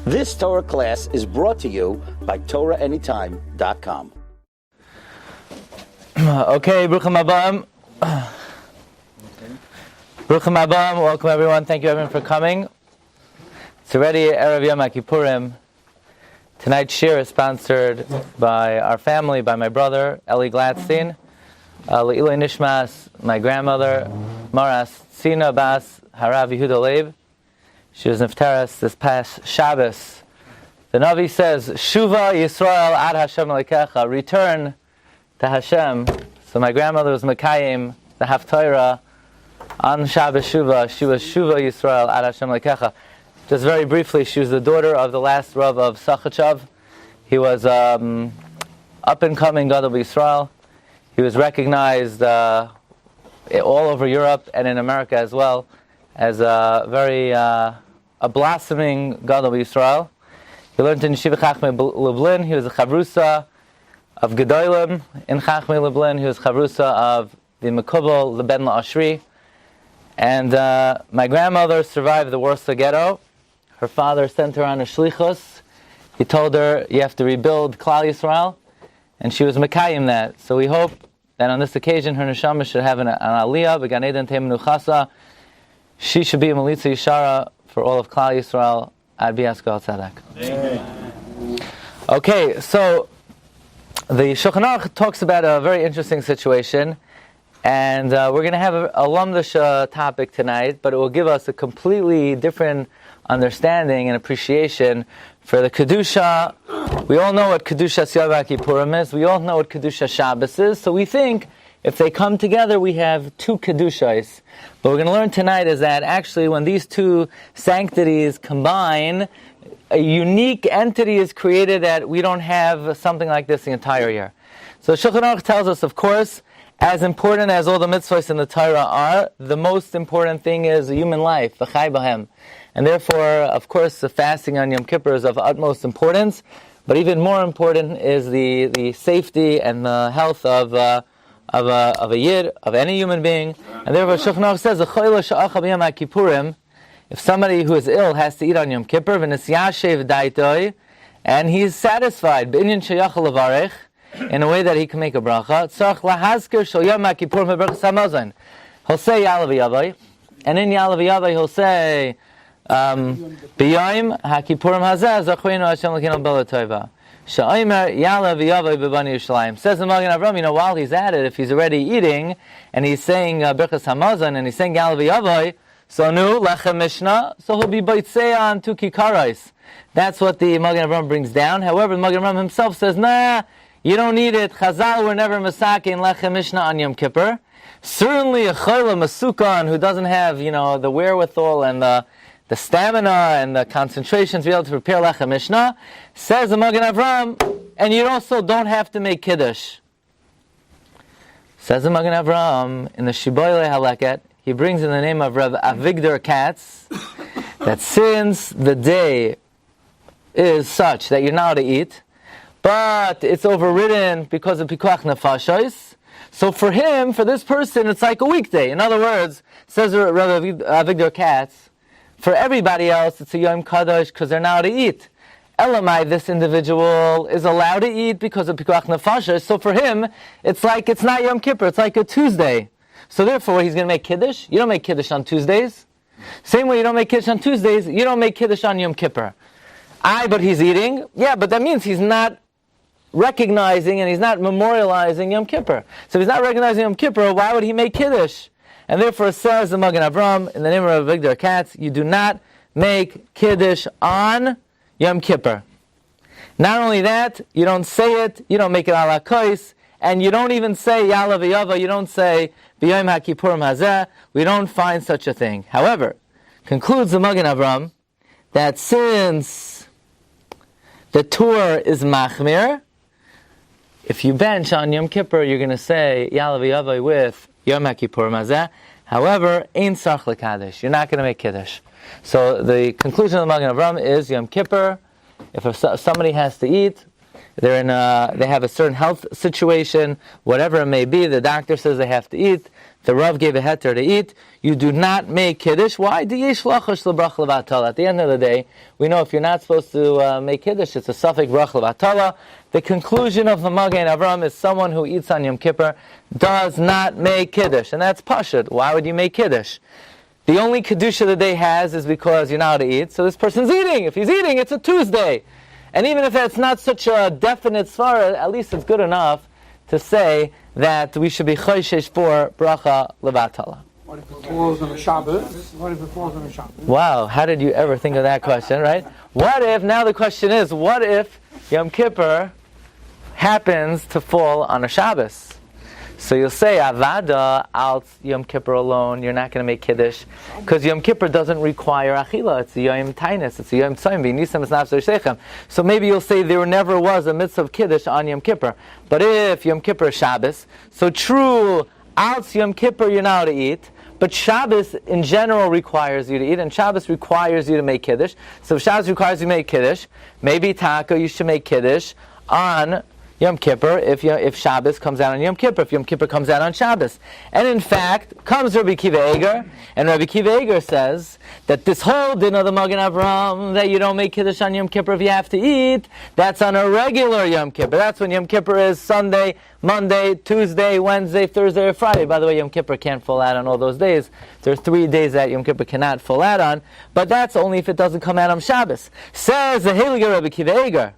This Torah class is brought to you by TorahAnytime.com. Okay, Bruchim Abam. Bruchim Abam, welcome everyone. Thank you everyone for coming. It's already Erev Yom Kippurim. Tonight's Shiur is sponsored by our family, by my brother, Rabbi Glatstein. Le'iloi Nishmas, my grandmother, Maras Tzina Bas Rabbi Yehuda HaNasi. She was niftaras this past Shabbos. The Navi says, Shuva Yisrael ad Hashem Elokecha, return to Hashem. So my grandmother was Mekayim, the Haftarah, on Shabbos Shuva. She was Shuva Yisrael ad Hashem Elokecha. Just very briefly, she was the daughter of the last Rav of Sachachav. He was up-and-coming Gold of Yisrael. He was recognized all over Europe and in America as well as a blossoming Gold of Yisrael. He learned in Yeshiva Chachmei Lublin. He was a chavrusa of Gedolim in Chachmei Lublin. He was chavrusa of the Mekubal Leben La'ashri. And my grandmother survived the Warsaw Ghetto. Her father sent her on a shlichus. He told her, you have to rebuild Klal Yisrael. And she was Mekayim that. So we hope that on this occasion her neshama should have an aliyah, B'gan Eden Tei Menuchasa. She should be a Melitza Yishara for all of Klal Yisrael. Ad Bias Gal Tzedek. Okay, so the Shulchan Aruch talks about a very interesting situation, and we're going to have a lumdish topic tonight, but it will give us a completely different understanding and appreciation for the Kedusha. We all know what Kedusha Yom Kippurim is. We all know what Kedusha Shabbos is. So we think if they come together, we have two Kedushas. What we're going to learn tonight is that actually when these two sanctities combine, a unique entity is created that we don't have something like this the entire year. So Shulchan Aruch tells us, of course, as important as all the mitzvahs in the Torah are, the most important thing is the human life, the chai b'hem. And therefore, of course, the fasting on Yom Kippur is of utmost importance, but even more important is the safety and the health of a yid, of any human being. And therefore, Shulchan Aruch says, if somebody who is ill has to eat on Yom Kippur, and he's satisfied, in a way that he can make a bracha, he'll say Yalav Yavai, and in Yalav Yavai he'll say, B'yayim HaKippurim Hazeh Zachreinu Hashem L'keinu Bela Tova. Sha'omer Yalav Yavai B'bani Yerushalayim. Says the Magen Avraham, while he's at it, if he's already eating and he's saying Birchas Hamazon and he's saying Yalav Yavai, so nu Lechem Mishnah, so he'll be Baitzei on two Kikarais. That's what the Magen Avraham brings down. However, the Magen Avraham himself says, nah, you don't need it. Chazal were never Masakin Lechem Mishnah on Yom Kippur. Certainly a Chayla Masukan who doesn't have, the wherewithal and the stamina and the concentration to be able to prepare Lechem Mishnah, says the Magen Avraham, and you also don't have to make Kiddush. Says the Magen Avraham, in the Shiboyle Halaket, he brings in the name of Rabbi Avigdor Katz, that since the day is such that you're not to eat, but it's overridden because of Pikuach Nefashos, so for him, for this person, it's like a weekday. In other words, says Rabbi Avigdor Katz, for everybody else, it's a Yom Kaddish because they're not to eat. Elamai, this individual is allowed to eat because of Pikuach Nefashos. So for him, it's like it's not Yom Kippur. It's like a Tuesday. So therefore, he's going to make Kiddush. You don't make Kiddush on Tuesdays. Same way you don't make Kiddush on Tuesdays, you don't make Kiddush on Yom Kippur. But he's eating. Yeah, but that means he's not recognizing and he's not memorializing Yom Kippur. So if he's not recognizing Yom Kippur, why would he make Kiddush? And therefore, it says the Magen Avraham, in the name of Avigdor Katz, you do not make Kiddush on Yom Kippur. Not only that, you don't say it, you don't make it ala kois, and you don't even say Yalav Yava, you don't say B'yayim HaKippurim Hazeh, we don't find such a thing. However, concludes the Magen Avraham, that since the Torah is machmir, if you bench on Yom Kippur, you're going to say Yalav Yava with Yom HaKippurim Hazeh. However, Ein Sarch L'Kaddish. You're not going to make Kiddush. So the conclusion of the Magen Avraham is Yom Kippur, if somebody has to eat, they have a certain health situation, whatever it may be, the doctor says they have to eat, the Rav gave a heter to eat, you do not make Kiddush. Why? At the end of the day, we know if you're not supposed to make Kiddush, it's a suffix brach levatala. The conclusion of the Magen Avram is someone who eats on Yom Kippur does not make Kiddush, and that's pashut. Why would you make Kiddush? The only Kedusha the day has is because you're not to eat, so this person's eating. If he's eating, it's a Tuesday. And even if that's not such a definite svara, at least it's good enough to say that we should be choishesh for bracha levatala. What if it falls on a Shabbos? Wow, how did you ever think of that question, right? What if, now the question is, what if Yom Kippur happens to fall on a Shabbos? So you'll say, Avada, out Yom Kippur alone, you're not going to make Kiddush, because Yom Kippur doesn't require Achila, it's a Yom Tainus, it's a Yom Tzoyim, V'nisam es nafsei sheichem. So maybe you'll say there never was a mitzvah of Kiddush on Yom Kippur. But if Yom Kippur is Shabbos, so true, out Yom Kippur you're not to eat, but Shabbos in general requires you to eat, and Shabbos requires you to make Kiddush. So if Shabbos requires you to make Kiddush, maybe Taka, you should make Kiddush on Yom Kippur, if Shabbos comes out on Yom Kippur, if Yom Kippur comes out on Shabbos. And in fact, comes Rabbi Kiva Eger, and Rabbi Kiva Eger says that this whole din of the Magen Avram, that you don't make Kiddush on Yom Kippur if you have to eat, that's on a regular Yom Kippur. That's when Yom Kippur is Sunday, Monday, Tuesday, Wednesday, Thursday, or Friday. By the way, Yom Kippur can't fall out on all those days. There are 3 days that Yom Kippur cannot fall out on, but that's only if it doesn't come out on Shabbos. Says the Heilige Rabbi Kiva Eger,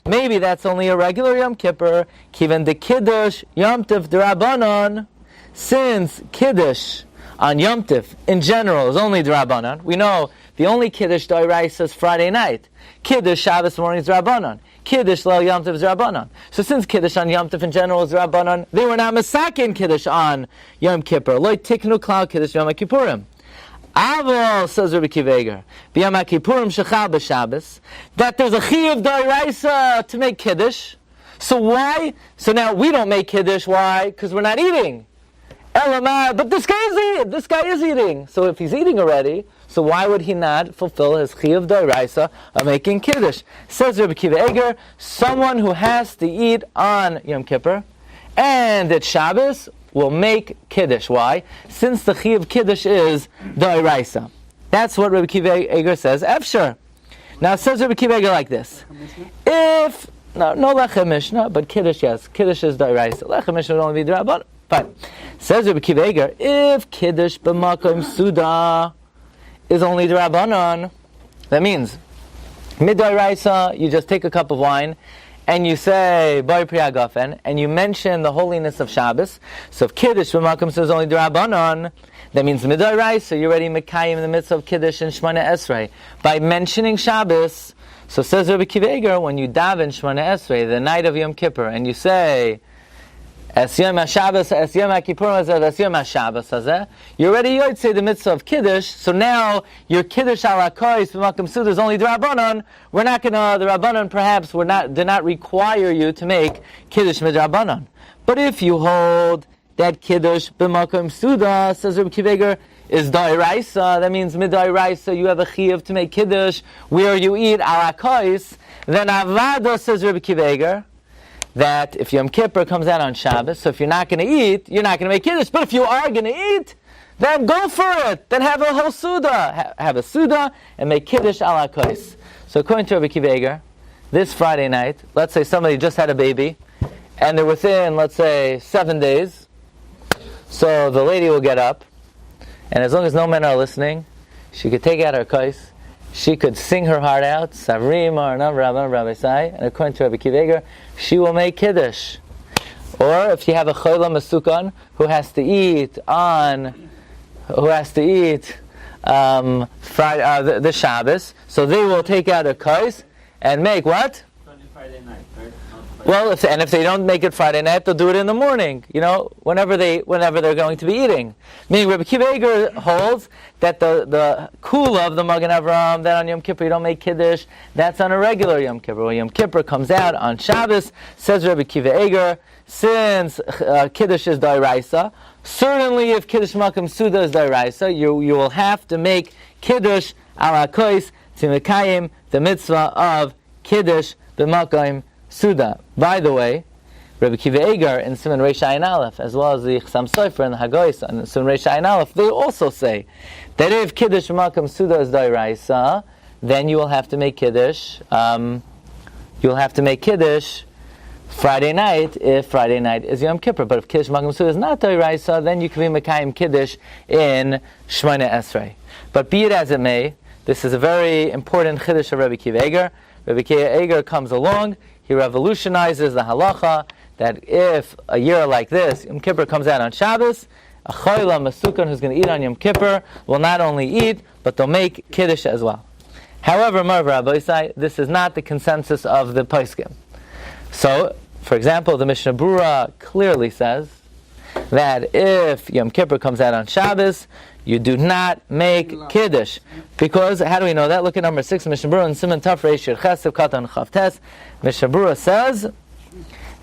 maybe that's only a regular Yom Kippur. Kiven the Kiddush Yom Tov d'Rabbanan, since Kiddush on Yom Tov in general is only d'Rabbanan. We know the only Kiddush d'Oraisa is Friday night. Kiddush Shabbos morning is d'Rabbanan. Kiddush Leil Yom Tov is d'Rabbanan. So since Kiddush on Yom Tov in general is d'Rabbanan, they were not masakin Kiddush on Yom Kippur. Lo tiknu klal Kiddush Yom Kippurim. Aval, says Rabbi Kiva Eger, B'Yom Kippurim shechal b'Shabbos, that there's a chiyuv d'oraisa to make Kiddush. So why? So now we don't make Kiddush. Why? Because we're not eating. Elamah, but this guy is eating. So if he's eating already, so why would he not fulfill his chiyuv d'oraisa of making Kiddush? Says Rabbi Kiva Eger, someone who has to eat on Yom Kippur, and it's Shabbos, will make Kiddush. Why? Since the Chiyuv Kiddush is D'Oraisa. That's what Rabbi Kiva Eger says. Efshar. Now it says Rabbi Kiva Eger like this. If, no Lechem Mishnah, but Kiddush, yes. Kiddush is D'Oraisa. Lechem Mishnah would only be D'Rabbanan. Fine. Says Rabbi Kiva Eger, if Kiddush b'makom Suda is only D'Rabbanan, that means, Mid-D'Oraisa, you just take a cup of wine, and you say Bar Priya Gafen, and you mention the holiness of Shabbos. So if Kiddush b'makom says only d'Rabbanan, that means Midai, so you're already Mekayim in the midst of Kiddush and Shmona Esrei. By mentioning Shabbos, so says Rabbi Kiva Eger, when you daven Shmona Esrei, the night of Yom Kippur, and you say Es Yom HaShabbos, Es Yom HaKippurim, Es Yom HaShabbos, you already say the mitzvah of Kiddush, so now your Kiddush halachic b'makom suda is only d'Rabbanan. We're not going to, the Rabbanan perhaps do not require you to make Kiddush midrabbanan. But if you hold that Kiddush b'makom suda, says Rabbi Kiva Eger, is d'oraisa, that means midoraisa, you have a chiyuv to make Kiddush where you eat halachic, then avada, says Rabbi Kiva Eger, that if Yom Kippur comes out on Shabbos, so if you're not going to eat, you're not going to make Kiddush. But if you are going to eat, then go for it. Then have a whole Suda. Have a Suda and make Kiddush ala kois. So according to Rabbi Kiva Eger, this Friday night, let's say somebody just had a baby, and they're within, let's say, 7 days, so the lady will get up, and as long as no men are listening, she could take out her kois, she could sing her heart out, Savrim or Rabbi Sai, and according to Rabbi Kiva Eger, she will make Kiddush. Or if you have a Chola Masukon who has to eat Friday, the Shabbos, so they will take out a kais and make what? Friday night, right? Well, if they don't make it Friday night, they'll do it in the morning. Whenever they're going to be eating. Meaning, Rabbi Kiva Eger holds that the kula of the Magen Avram, that on Yom Kippur you don't make Kiddush, that's on a regular Yom Kippur. When Yom Kippur comes out on Shabbos, says Rabbi Kiva Eger, since Kiddush is d'oraisa, certainly if Kiddush Makom Suda is d'oraisa, you will have to make Kiddush ala kois to mekayim the mitzvah of Kiddush b'makayim Suda. By the way, Rabbi Akiva Eiger in Siman Reish Ayin Aleph, as well as the Chassam Sofer and the Hagoyis in Siman Reish Ayin Aleph, they also say that if Kiddush b'makayim Suda is Dairaisa, then you will have to make Kiddush. You'll have to make Kiddush Friday night if Friday night is Yom Kippur. But if Kiddush b'makayim Suda is not Dairaisa, then you can be mekayim Kiddush in Shemona Esrei. But be it as it may, this is a very important Chiddush of Rabbi Akiva Eiger. Rabbi Akiva Eiger comes along, he revolutionizes the halacha that if a year like this, Yom Kippur comes out on Shabbos, a choila masukan who's going to eat on Yom Kippur will not only eat, but they'll make Kiddush as well. However, this is not the consensus of the poskim. So, for example, the Mishnah Berurah clearly says that if Yom Kippur comes out on Shabbos, you do not make Kiddush. Because, how do we know that? Look at number 6, Mishnah Berurah, and Siman Taf Reish Chesed Katan Chavtes. Mishnah Berurah says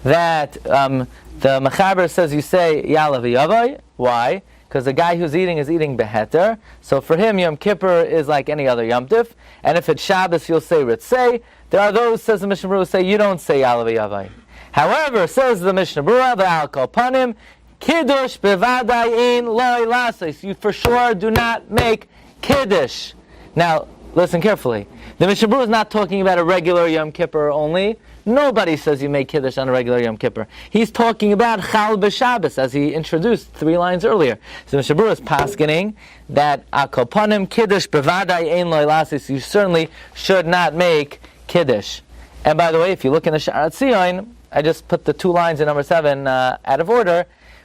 that the Mechaber says you say Yalav Yavai. Why? Because the guy who's eating is eating Beheter. So for him, Yom Kippur is like any other Yom Tif. And if it's Shabbos, you'll say Ritzei. There are those, says the Mishnah Berurah, say you don't say Yalav Yavai. However, says the Mishnah Berurah, V'al Kol Panim, Kiddush bevadai ein loy lasis. You for sure do not make Kiddush. Now, listen carefully. The Mishnah Berurah is not talking about a regular Yom Kippur only. Nobody says you make Kiddush on a regular Yom Kippur. He's talking about Chal b'Shabbos, as he introduced 3 lines earlier. So the Mishnah Berurah is paskening that Akopanim Kiddush bevadai ein loy lasis. You certainly should not make Kiddush. And by the way, if you look in the Sha'ar Tzion, I just put the 2 lines in number 7 out of order.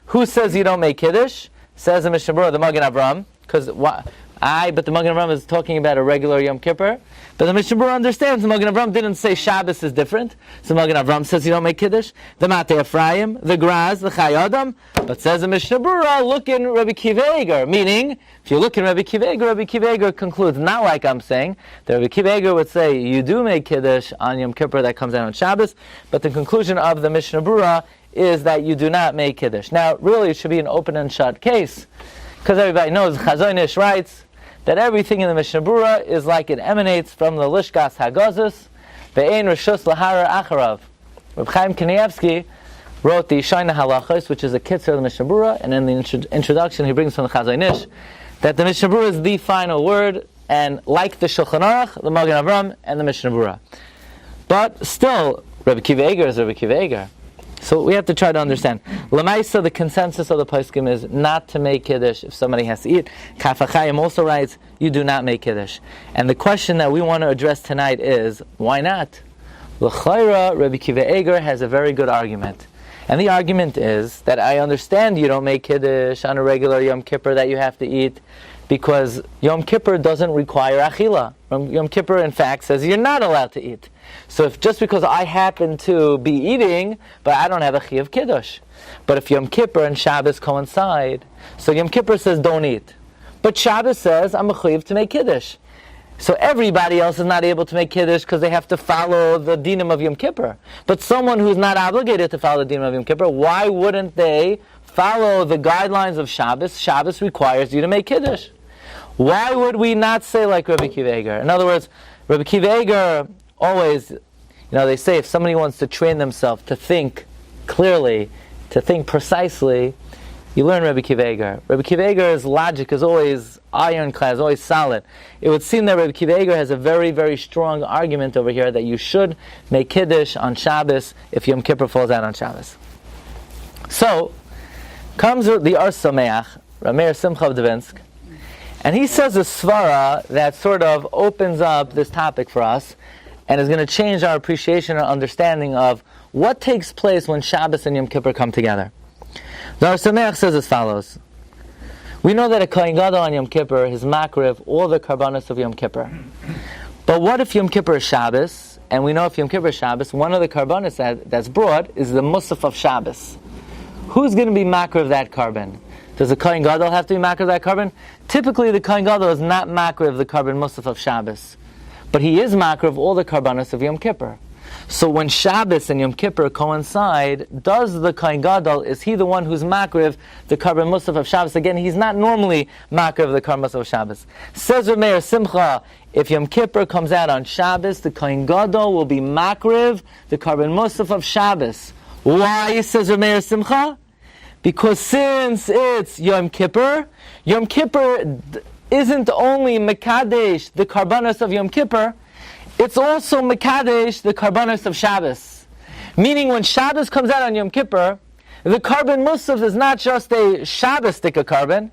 Who says you don't make Kiddush? Says the Mishnah Berurah, the Magen Avram, because but the Magen Avram is talking about a regular Yom Kippur. But the Mishnah Berurah understands the Magen Avram didn't say Shabbos is different. So Magen Avram says you don't make Kiddush. The Matei Ephraim, the Graz, the Chai Adam. But says the Mishnah Berurah, look in Rabbi Akiva Eiger. Meaning, if you look in Rabbi Akiva Eiger concludes, not like I'm saying, that Rabbi Akiva Eiger would say you do make Kiddush on Yom Kippur that comes out on Shabbos. But the conclusion of the Mishnah Berurah is that you do not make Kiddush. Now, really, it should be an open and shut case, because everybody knows, Chazon Ish writes, that everything in the Mishnah Berurah is like it emanates from the Lishkas Hagazos, ve'ein Rishus Lahara Acharav. Reb Chaim Kanievsky wrote the Shaina Halachos, which is a kitzur of the Mishnah Berurah, and in the introduction he brings from the Chazon Ish, that the Mishnah Berurah is the final word, and like the Shulchan Aruch, the Magen Avram, and the Mishnah Berurah. But still, Rabbi Akiva Eiger is Rabbi Akiva Eiger. So we have to try to understand. L'maisa, the consensus of the poskim is not to make Kiddush if somebody has to eat. Kaf HaChaim also writes, you do not make Kiddush. And the question that we want to address tonight is, why not? L'chayra, Rabbi Akiva Eiger has a very good argument. And the argument is that I understand you don't make Kiddush on a regular Yom Kippur that you have to eat, because Yom Kippur doesn't require achila. Yom Kippur, in fact, says you're not allowed to eat. So if just because I happen to be eating, but I don't have a chi of Kiddush. But if Yom Kippur and Shabbos coincide, so Yom Kippur says don't eat. But Shabbos says I'm a chi to make Kiddush. So everybody else is not able to make Kiddush because they have to follow the dinim of Yom Kippur. But someone who's not obligated to follow the dinim of Yom Kippur, why wouldn't they follow the guidelines of Shabbos? Shabbos requires you to make Kiddush. Why would we not say like Rabbi Akiva Eiger? In other words, Rabbi Akiva Eiger always, they say if somebody wants to train themselves to think clearly, to think precisely, you learn Rabbi Akiva Eiger. Rabbi Akiva Eiger's logic is always ironclad, is always solid. It would seem that Rabbi Akiva Eiger has a very, very strong argument over here that you should make Kiddush on Shabbos if Yom Kippur falls out on Shabbos. So, comes the Ar Sameach, Rabbi Meir Simcha of Dvinsk, and he says a svara that sort of opens up this topic for us and is going to change our appreciation and understanding of what takes place when Shabbos and Yom Kippur come together. The Ar Sameach says as follows. We know that a Kohen Gadol on Yom Kippur is makriv all the karbanos of Yom Kippur. But what if Yom Kippur is Shabbos? And we know if Yom Kippur is Shabbos, one of the karbanos that's brought is the musaf of Shabbos. Who's going to be makriv that carbon? Does the Kohen Gadol have to be makriv that carbon? Typically, the Kohen Gadol is not makriv the carbon musaf of Shabbos, but he is makriv all the karbanos of Yom Kippur. So when Shabbos and Yom Kippur coincide, does the Kohen Gadol, is he the one who's makriv the Karban Musaf of Shabbos? Again, he's not normally makriv the Karban Musaf of Shabbos. Says Rabbi Meir Simcha, if Yom Kippur comes out on Shabbos, the Kohen Gadol will be makriv the Karban Musaf of Shabbos. Why, says Rabbi Meir Simcha? Because since it's Yom Kippur isn't only Mekadesh, the Karbanos of Yom Kippur, it's also Mekadesh, the Karbanos of Shabbos. Meaning when Shabbos comes out on Yom Kippur, the Karban Musaf is not just a Shabbos dika carbon.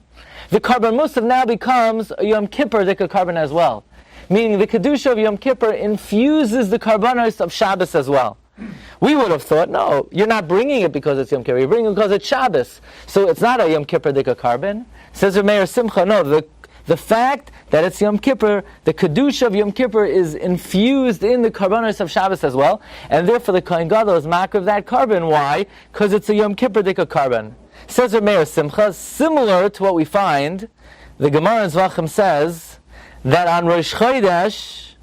The Karban Musaf now becomes a Yom Kippur dika carbon as well. Meaning the Kedusha of Yom Kippur infuses the Karbanos of Shabbos as well. We would have thought, no, you're not bringing it because it's Yom Kippur, you're bringing it because it's Shabbos. So it's not a Yom Kippur dika carbon. Says Rabbi Meir Simcha, no, the fact that it's Yom Kippur, the Kedusha of Yom Kippur is infused in the Karbanos of Shabbos as well, and therefore the Kohen Gadol is makriv that carbon. Why? Because it's a Yom Kippur dika carbon. Says Rabbi Meir Simcha, similar to what we find, the Gemara in Zvachim says that on Rosh Chodesh,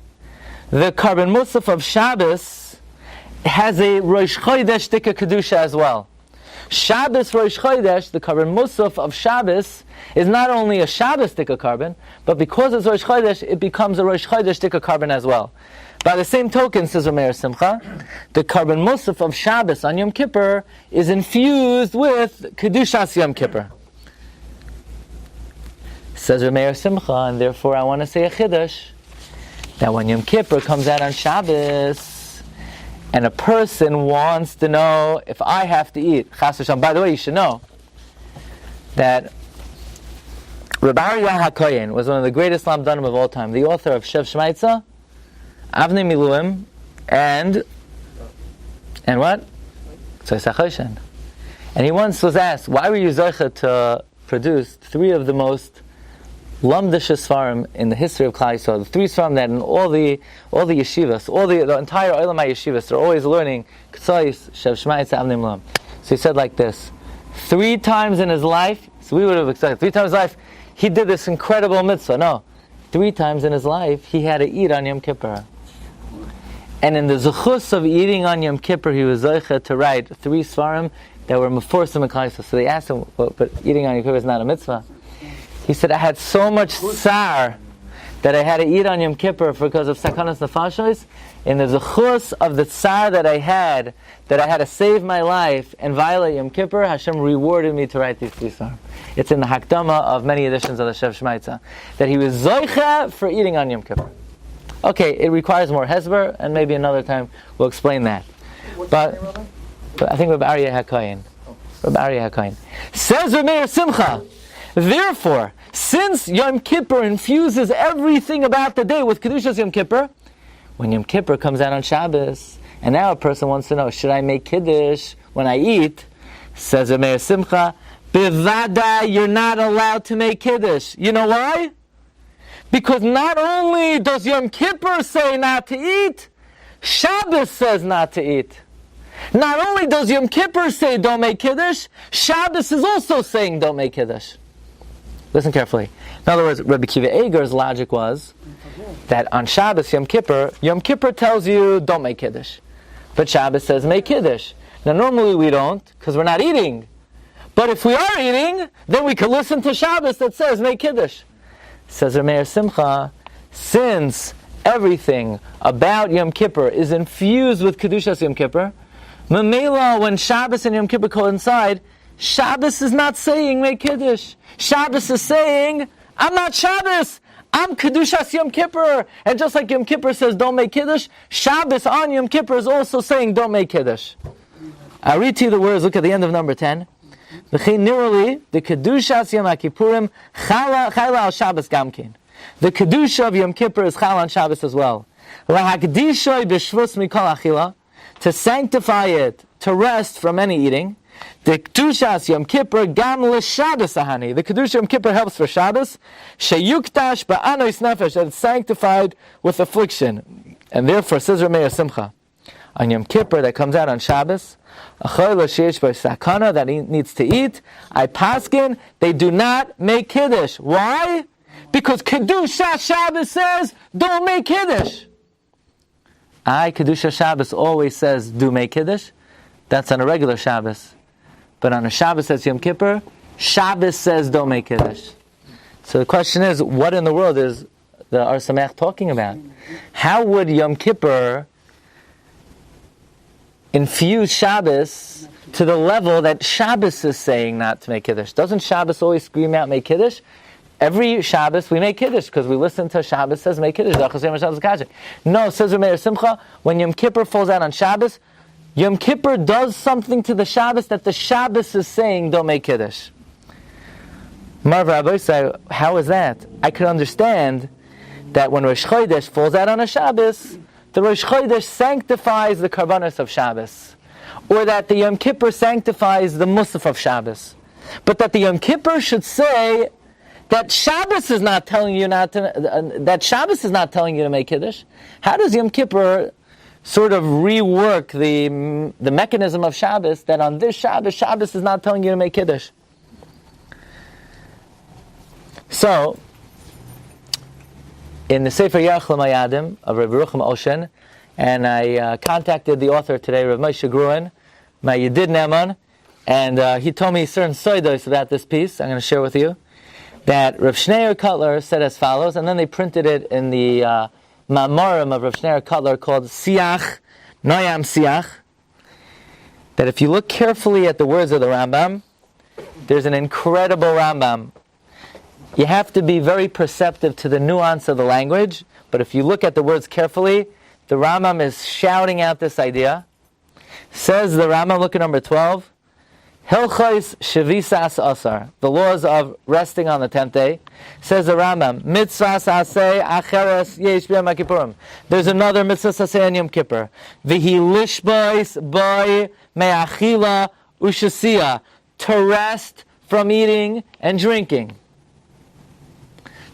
the Karban Musaf of Shabbos has a Rosh Chodesh dika Kedusha as well. Shabbos Rosh Chodesh, the Karban Musaf of Shabbos, is not only a Shabbos dika carbon, but because it's Rosh Chodesh, it becomes a Rosh Chodesh dika carbon as well. By the same token, says Rabbi Meir Simcha, the Karban Musaf of Shabbos on Yom Kippur is infused with Kedushas Yom Kippur. Says Rabbi Meir Simcha, and therefore I want to say a Kiddush, that when Yom Kippur comes out on Shabbos, and a person wants to know if I have to eat, Chas v'shalom. By the way, you should know that Rabbi Yehuda HaNasi was one of the greatest lamdanim of all time, the author of Shev Shmaitza, Avnei Miluim, and what? Tzosach Hoshen. And he once was asked, why were you zocheh to produce three of the most lamdish svarim in the history of Klal Yisrael, the three svarim that in all the yeshivas, the entire olamai yeshivas, they're always learning K'tzos, Shev Shmaitza, Avnei Miluim. So he said like this: 3 times in his life, so we would have expected 3 times in his life, he did this incredible mitzvah. No, 3 times in his life, he had to eat on Yom Kippur. And in the zechus of eating on Yom Kippur, he was zocheh to write 3 svarim that were meforsim in Klal Yisrael. So they asked him, but eating on Yom Kippur is not a mitzvah. He said, I had so much tsar that I had to eat on Yom Kippur because of sakanas nefashos. In the zechus of the tsar that I had to save my life and violate Yom Kippur, Hashem rewarded me to write these 3 svarim. It's in the Hakdama of many editions of the Shev Shmaitza, that he was zoicha for eating on Yom Kippur. Okay, it requires more hesber, and maybe another time we'll explain that. But I think Rabbi Aryeh HaKohen. Rabbi Aryeh HaKohen. Says Rabbi Meir Simcha, therefore, since Yom Kippur infuses everything about the day with Kedushas Yom Kippur, when Yom Kippur comes out on Shabbos, and now a person wants to know, should I make Kiddush when I eat? Says Rabbi Meir Simcha, Bivada, you're not allowed to make Kiddush. You know why? Because not only does Yom Kippur say not to eat, Shabbos says not to eat. Not only does Yom Kippur say don't make Kiddush, Shabbos is also saying don't make Kiddush. Listen carefully. In other words, Rabbi Kiva Eger's logic was that on Shabbos, Yom Kippur tells you don't make Kiddush. But Shabbos says make Kiddush. Now normally we don't, because we're not eating. But if we are eating, then we can listen to Shabbos that says make Kiddush. Says Rabbi Meir Simcha, since everything about Yom Kippur is infused with Kedushas Yom Kippur, Mamela, when Shabbos and Yom Kippur coincide, Shabbos is not saying make Kiddush. Shabbos is saying, I'm not Shabbos, I'm Kedushas Yom Kippur. And just like Yom Kippur says don't make Kiddush, Shabbos on Yom Kippur is also saying don't make Kiddush. I'll read to you the words, look at the end of number 10. The Kedushas Yom Kippurim Chala al Shabbos Gamkin. The Kedusha of Yom Kippur is Chala on Shabbos as well. Lahakdishoy b'shvus mikol achila, to sanctify it, to rest from any eating. The Kedushas Yom Kippur gam l'Shabbos ahani. The Kedusha Yom Kippur helps for Shabbos. Sheyuktash ba'anois nefesh, that it's sanctified with affliction. And therefore, says Rabbi Meir Simcha, on Yom Kippur that comes out on Shabbos, a chayla sheish b'sakana that he needs to eat, I paskin, they do not make Kiddush. Why? Because Kedusha Shabbos says, don't make Kiddush. Kedusha Shabbos always says, do make Kiddush. That's on a regular Shabbos. But on a Shabbos that's Yom Kippur, Shabbos says, don't make Kiddush. So the question is, what in the world is the Ar Sameach talking about? How would Yom Kippur infuse Shabbos to the level that Shabbos is saying not to make Kiddush? Doesn't Shabbos always scream out, make Kiddush? Every Shabbos we make Kiddush because we listen to Shabbos says make Kiddush. No, says Rabbi Meir Simcha, when Yom Kippur falls out on Shabbos, Yom Kippur does something to the Shabbos that the Shabbos is saying don't make Kiddush. Marv Rabbi say, how is that? I could understand that when Rosh Chodesh falls out on a Shabbos, the Rosh Chodesh sanctifies the Karbanos of Shabbos, or that the Yom Kippur sanctifies the Musaf of Shabbos, but that the Yom Kippur should say that Shabbos is not telling you that Shabbos is not telling you to make Kiddush. How does Yom Kippur sort of rework the mechanism of Shabbos that on this Shabbos, Shabbos is not telling you to make Kiddush? So, in the Sefer Yarech L'Mayadim of Rabbi Rucham Oshen, and I contacted the author today, Rav Moshe Gruen, my Yedid Neman, and he told me certain soidos about this piece. I'm going to share with you that Rav Shneur Cutler said as follows, and then they printed it in the Ma'amorim of Rav Shneur Cutler called Siach, Noyam Siach, that if you look carefully at the words of the Rambam, there's an incredible Rambam. You have to be very perceptive to the nuance of the language, but if you look at the words carefully, the Rambam is shouting out this idea. Says the Rambam, look at number 12, Hilchos Shavisas Asar, the laws of resting on the 10th day. Says the Rambam, Mitzvahs Aseh Acheres Yesh B'Yom Kippurim. There's another Mitzvah Aseh on Yom Kippur. V'hi Lishbois Boi Me'achila Ushasiya, to rest from eating and drinking.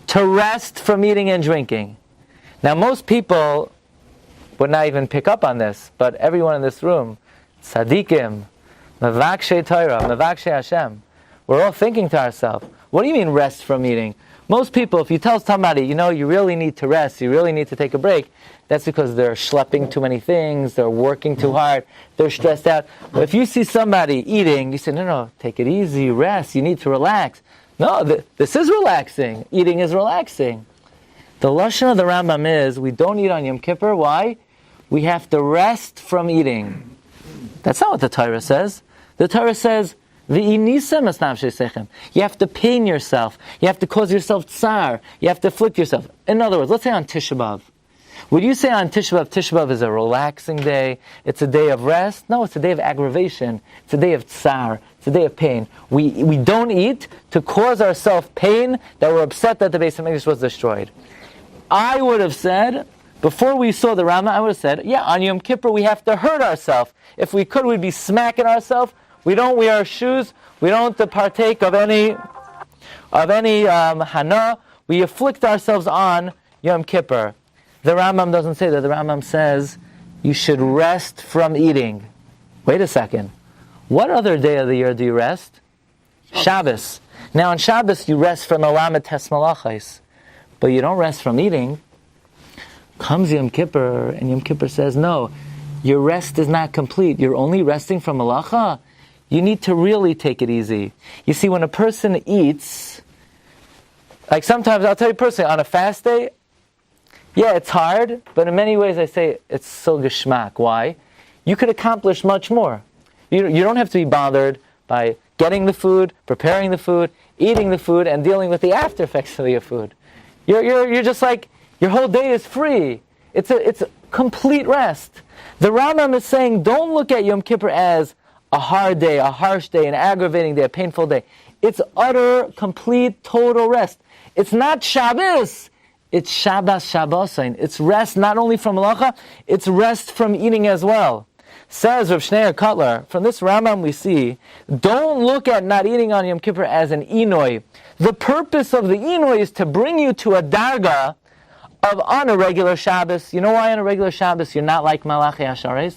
To rest from eating and drinking. Now most people would not even pick up on this, but everyone in this room, tzaddikim, mevakshe Torah, mevakshe Hashem, we're all thinking to ourselves, what do you mean rest from eating? Most people, if you tell somebody, you really need to rest, you really need to take a break, that's because they're schlepping too many things, they're working too hard, they're stressed out. But if you see somebody eating, you say, no, take it easy, rest, you need to relax. No, this is relaxing. Eating is relaxing. The lashon of the Rambam is, we don't eat on Yom Kippur. Why? We have to rest from eating. That's not what the Torah says. The Torah says, you have to pain yourself. You have to cause yourself tsar. You have to afflict yourself. In other words, let's say on Tisha B'Av. Would you say on Tisha B'Av is a relaxing day? It's a day of rest? No, it's a day of aggravation. It's a day of tsar. It's a day of pain. We don't eat to cause ourselves pain that we're upset that the Beis HaMikdash was destroyed. I would have said, before we saw the Rambam, I would have said, on Yom Kippur we have to hurt ourselves. If we could, we'd be smacking ourselves. We don't wear shoes. We don't partake of any hana. We afflict ourselves on Yom Kippur. The Rambam doesn't say that. The Rambam says you should rest from eating. Wait a second. What other day of the year do you rest? Shabbos. Now on Shabbos you rest from Alamet Tes Malachos, but you don't rest from eating. Comes Yom Kippur, and Yom Kippur says, no, your rest is not complete. You're only resting from Malacha. You need to really take it easy. You see, when a person eats, like sometimes, I'll tell you personally, on a fast day, it's hard, but in many ways I say it's so geschmack. Why? You could accomplish much more. You don't have to be bothered by getting the food, preparing the food, eating the food, and dealing with the after effects of your food. You're just like, your whole day is free. It's a complete rest. The Rambam is saying, don't look at Yom Kippur as a hard day, a harsh day, an aggravating day, a painful day. It's utter, complete, total rest. It's not Shabbos. It's Shabbos Shabbosain. It's rest not only from Malacha, it's rest from eating as well. Says Rav Shneur Cutler, from this Rambam we see, don't look at not eating on Yom Kippur as an inoi. The purpose of the inoi is to bring you to a darga of on a regular Shabbos. You know why on a regular Shabbos you're not like Malachi Ashares?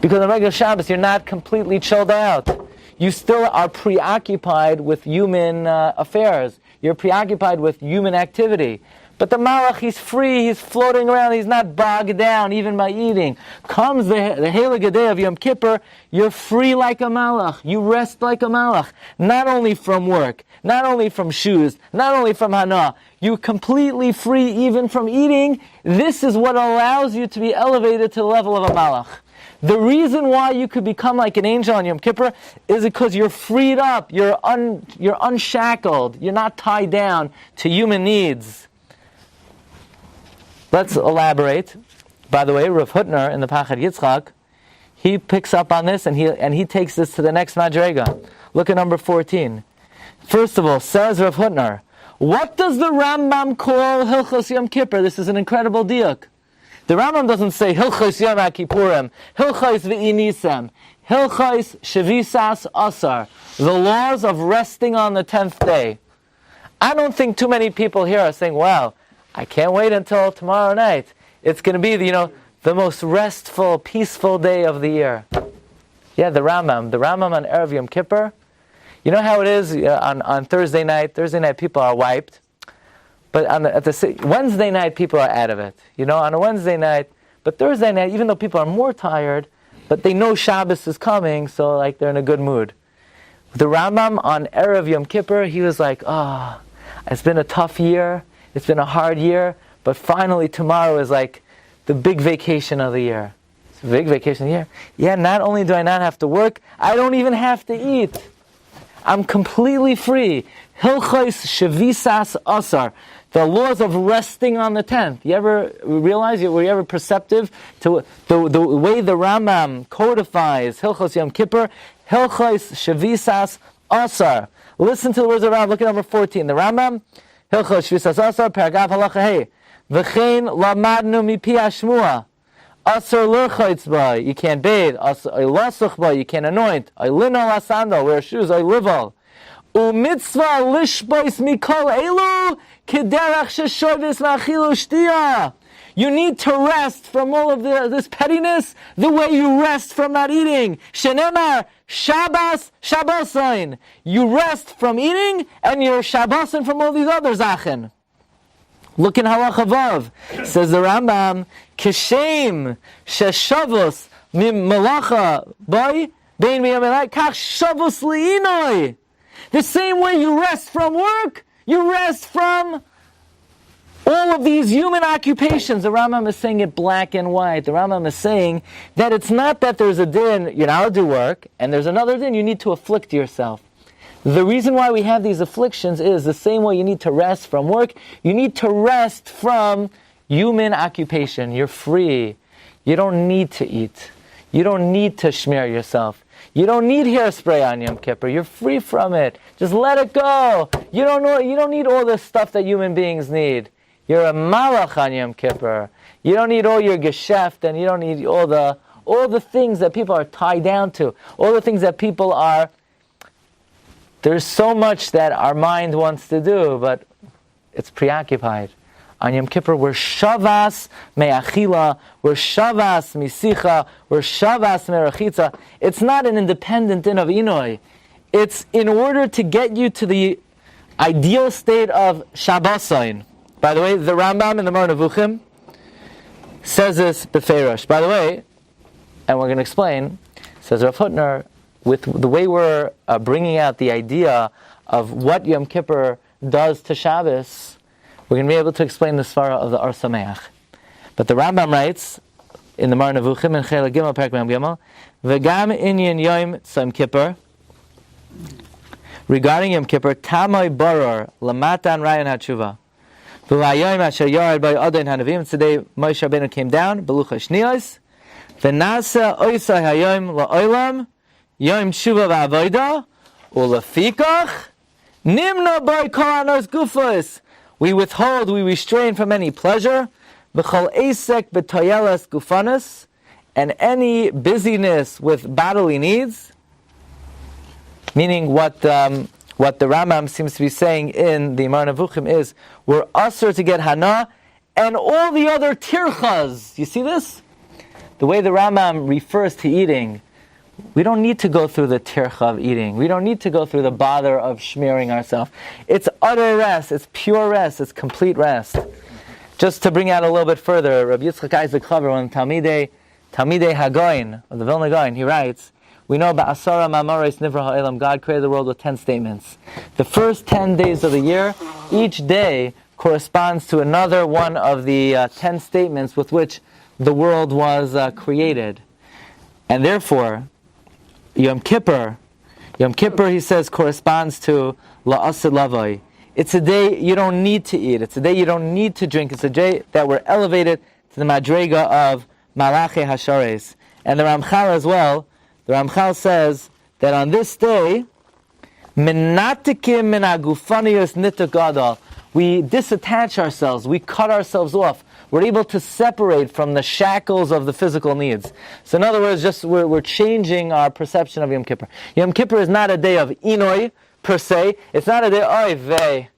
Because on a regular Shabbos you're not completely chilled out. You still are preoccupied with human affairs. You're preoccupied with human activity. But the malach, he's free, he's floating around, he's not bogged down even by eating. Comes the heilige day of Yom Kippur, you're free like a malach, you rest like a malach. Not only from work, not only from shoes, not only from hana, you're completely free even from eating. This is what allows you to be elevated to the level of a malach. The reason why you could become like an angel on Yom Kippur is because you're freed up, you're unshackled, you're not tied down to human needs. Let's elaborate. By the way, Rav Hutner in the Pachad Yitzchak, he picks up on this and he takes this to the next madrega. Look at number 14. First of all, says Rav Hutner, what does the Rambam call Hilchos Yom Kippur? This is an incredible diuk. The Rambam doesn't say Hilchos Yom Kippurim, Hilchos V'inisem, Hilchos Shevisas Asar, the laws of resting on the 10th day. I don't think too many people here are saying, wow, I can't wait until tomorrow night. It's going to be, the most restful, peaceful day of the year. Yeah, the Rambam on Erev Yom Kippur. You know how it is on Thursday night? Thursday night people are wiped. But Wednesday night people are out of it. On a Wednesday night. But Thursday night, even though people are more tired, but they know Shabbos is coming, so they're in a good mood. The Rambam on Erev Yom Kippur, he was like, it's been a tough year. It's been a hard year, but finally tomorrow is like the big vacation of the year. It's a big vacation of the year. Yeah, not only do I not have to work, I don't even have to eat. I'm completely free. Hilchos Shevisas Asar, the laws of resting on the 10th. You ever realize, were you ever perceptive to the way the Rambam codifies Hilchos Yom Kippur? Hilchos Shevisas Asar. Listen to the words of Rambam. Look at number 14. The Rambam, Hilchos Shevisas Asar, Paragav Halacha Hey. V'chein lamadnu mipi hashmua. Asar l'rchaitz ba, you can't bathe. Asar lasuch ba, you can't anoint. Lino lasando, wear shoes. Lival. U'mitzvah lishbois mikol elu kederach sheshovis ma'achilu shtiya. You need to rest from all of this pettiness the way you rest from not eating. Shenemar Shabbos Shabbosain. You rest from eating and you're Shabbosin from all these other zachen. Look in Halacha Vav. Says the Rambam, Kishem sheshavos mimalacha boy bein miyamelai kach shavos liinoi. The same way you rest from work, you rest from all of these human occupations. The Rambam is saying it black and white. The Rambam is saying that it's not that there's a din, you're not allowed to work, and there's another din, you need to afflict yourself. The reason why we have these afflictions is the same way you need to rest from work, you need to rest from human occupation. You're free. You don't need to eat. You don't need to smear yourself. You don't need hairspray on Yom Kippur. You're free from it. Just let it go. You don't need all the stuff that human beings need. You're a malach on Yom Kippur. You don't need all your geschäft, and you don't need all the things that people are tied down to. All the things that people are. There's so much that our mind wants to do, but it's preoccupied. On Yom Kippur, we're shavas me'achila, we're shavas misicha, we're shavas me'rachitza. It's not an independent din of inoi. It's in order to get you to the ideal state of Shabbosain. By the way, the Rambam in the Machon Maggid says this befeirosh. By the way, and we're going to explain, says Rav Hutner, with the way we're bringing out the idea of what Yom Kippur does to Shabbos, we're going to be able to explain the svara of the Or Sameach. But the Rambam writes in the Machon Maggid in Chelik Gimel Perek Mem Gimel, V'gam inyan Yom Tzom Kippur, regarding Yom Kippur, Tamay Baror Lamatan Rayan HaTshuva. V'layom asher yared by Adon Hanavim. Today Moshe Rabbeinu came down, Belucha Shniyos, V'nasa Oisai Hayom La'olam Yom Tshuva V'Avoda Ulefikach Nimna By Kolanos Gufos. We withhold, we restrain from any pleasure, B'chol Esek B'toyelas Gufanos, and any busyness with bodily needs. Meaning what the Rambam seems to be saying in the Machon Maggid is, we're usher to get hana, and all the other tirchas. You see this? The way the Rambam refers to eating, we don't need to go through the tircha of eating. We don't need to go through the bother of smearing ourselves. It's utter rest. It's pure rest. It's complete rest. just to bring out a little bit further, Rabbi Yitzchak Isaac Chaver, one Talmidei Hagoyin, of the Vilna Gaon, he writes, we know about Asara Mamaris Nivra Ha'elam, God created the world with 10 statements. The first 10 days of the year, each day corresponds to another one of the 10 statements with which the world was created. And therefore, Yom Kippur, he says, corresponds to La'asid Lavai. It's a day you don't need to eat. It's a day you don't need to drink. It's a day that we're elevated to the Madrega of Malachi Hashares. And the Ramchal as well, the Ramchal says that on this day, Minatikim min agufanius nitagadal, we disattach ourselves, we cut ourselves off. We're able to separate from the shackles of the physical needs. So in other words, just we're changing our perception of Yom Kippur. Yom Kippur is not a day of inoi, per se. It's not a day, oy vey.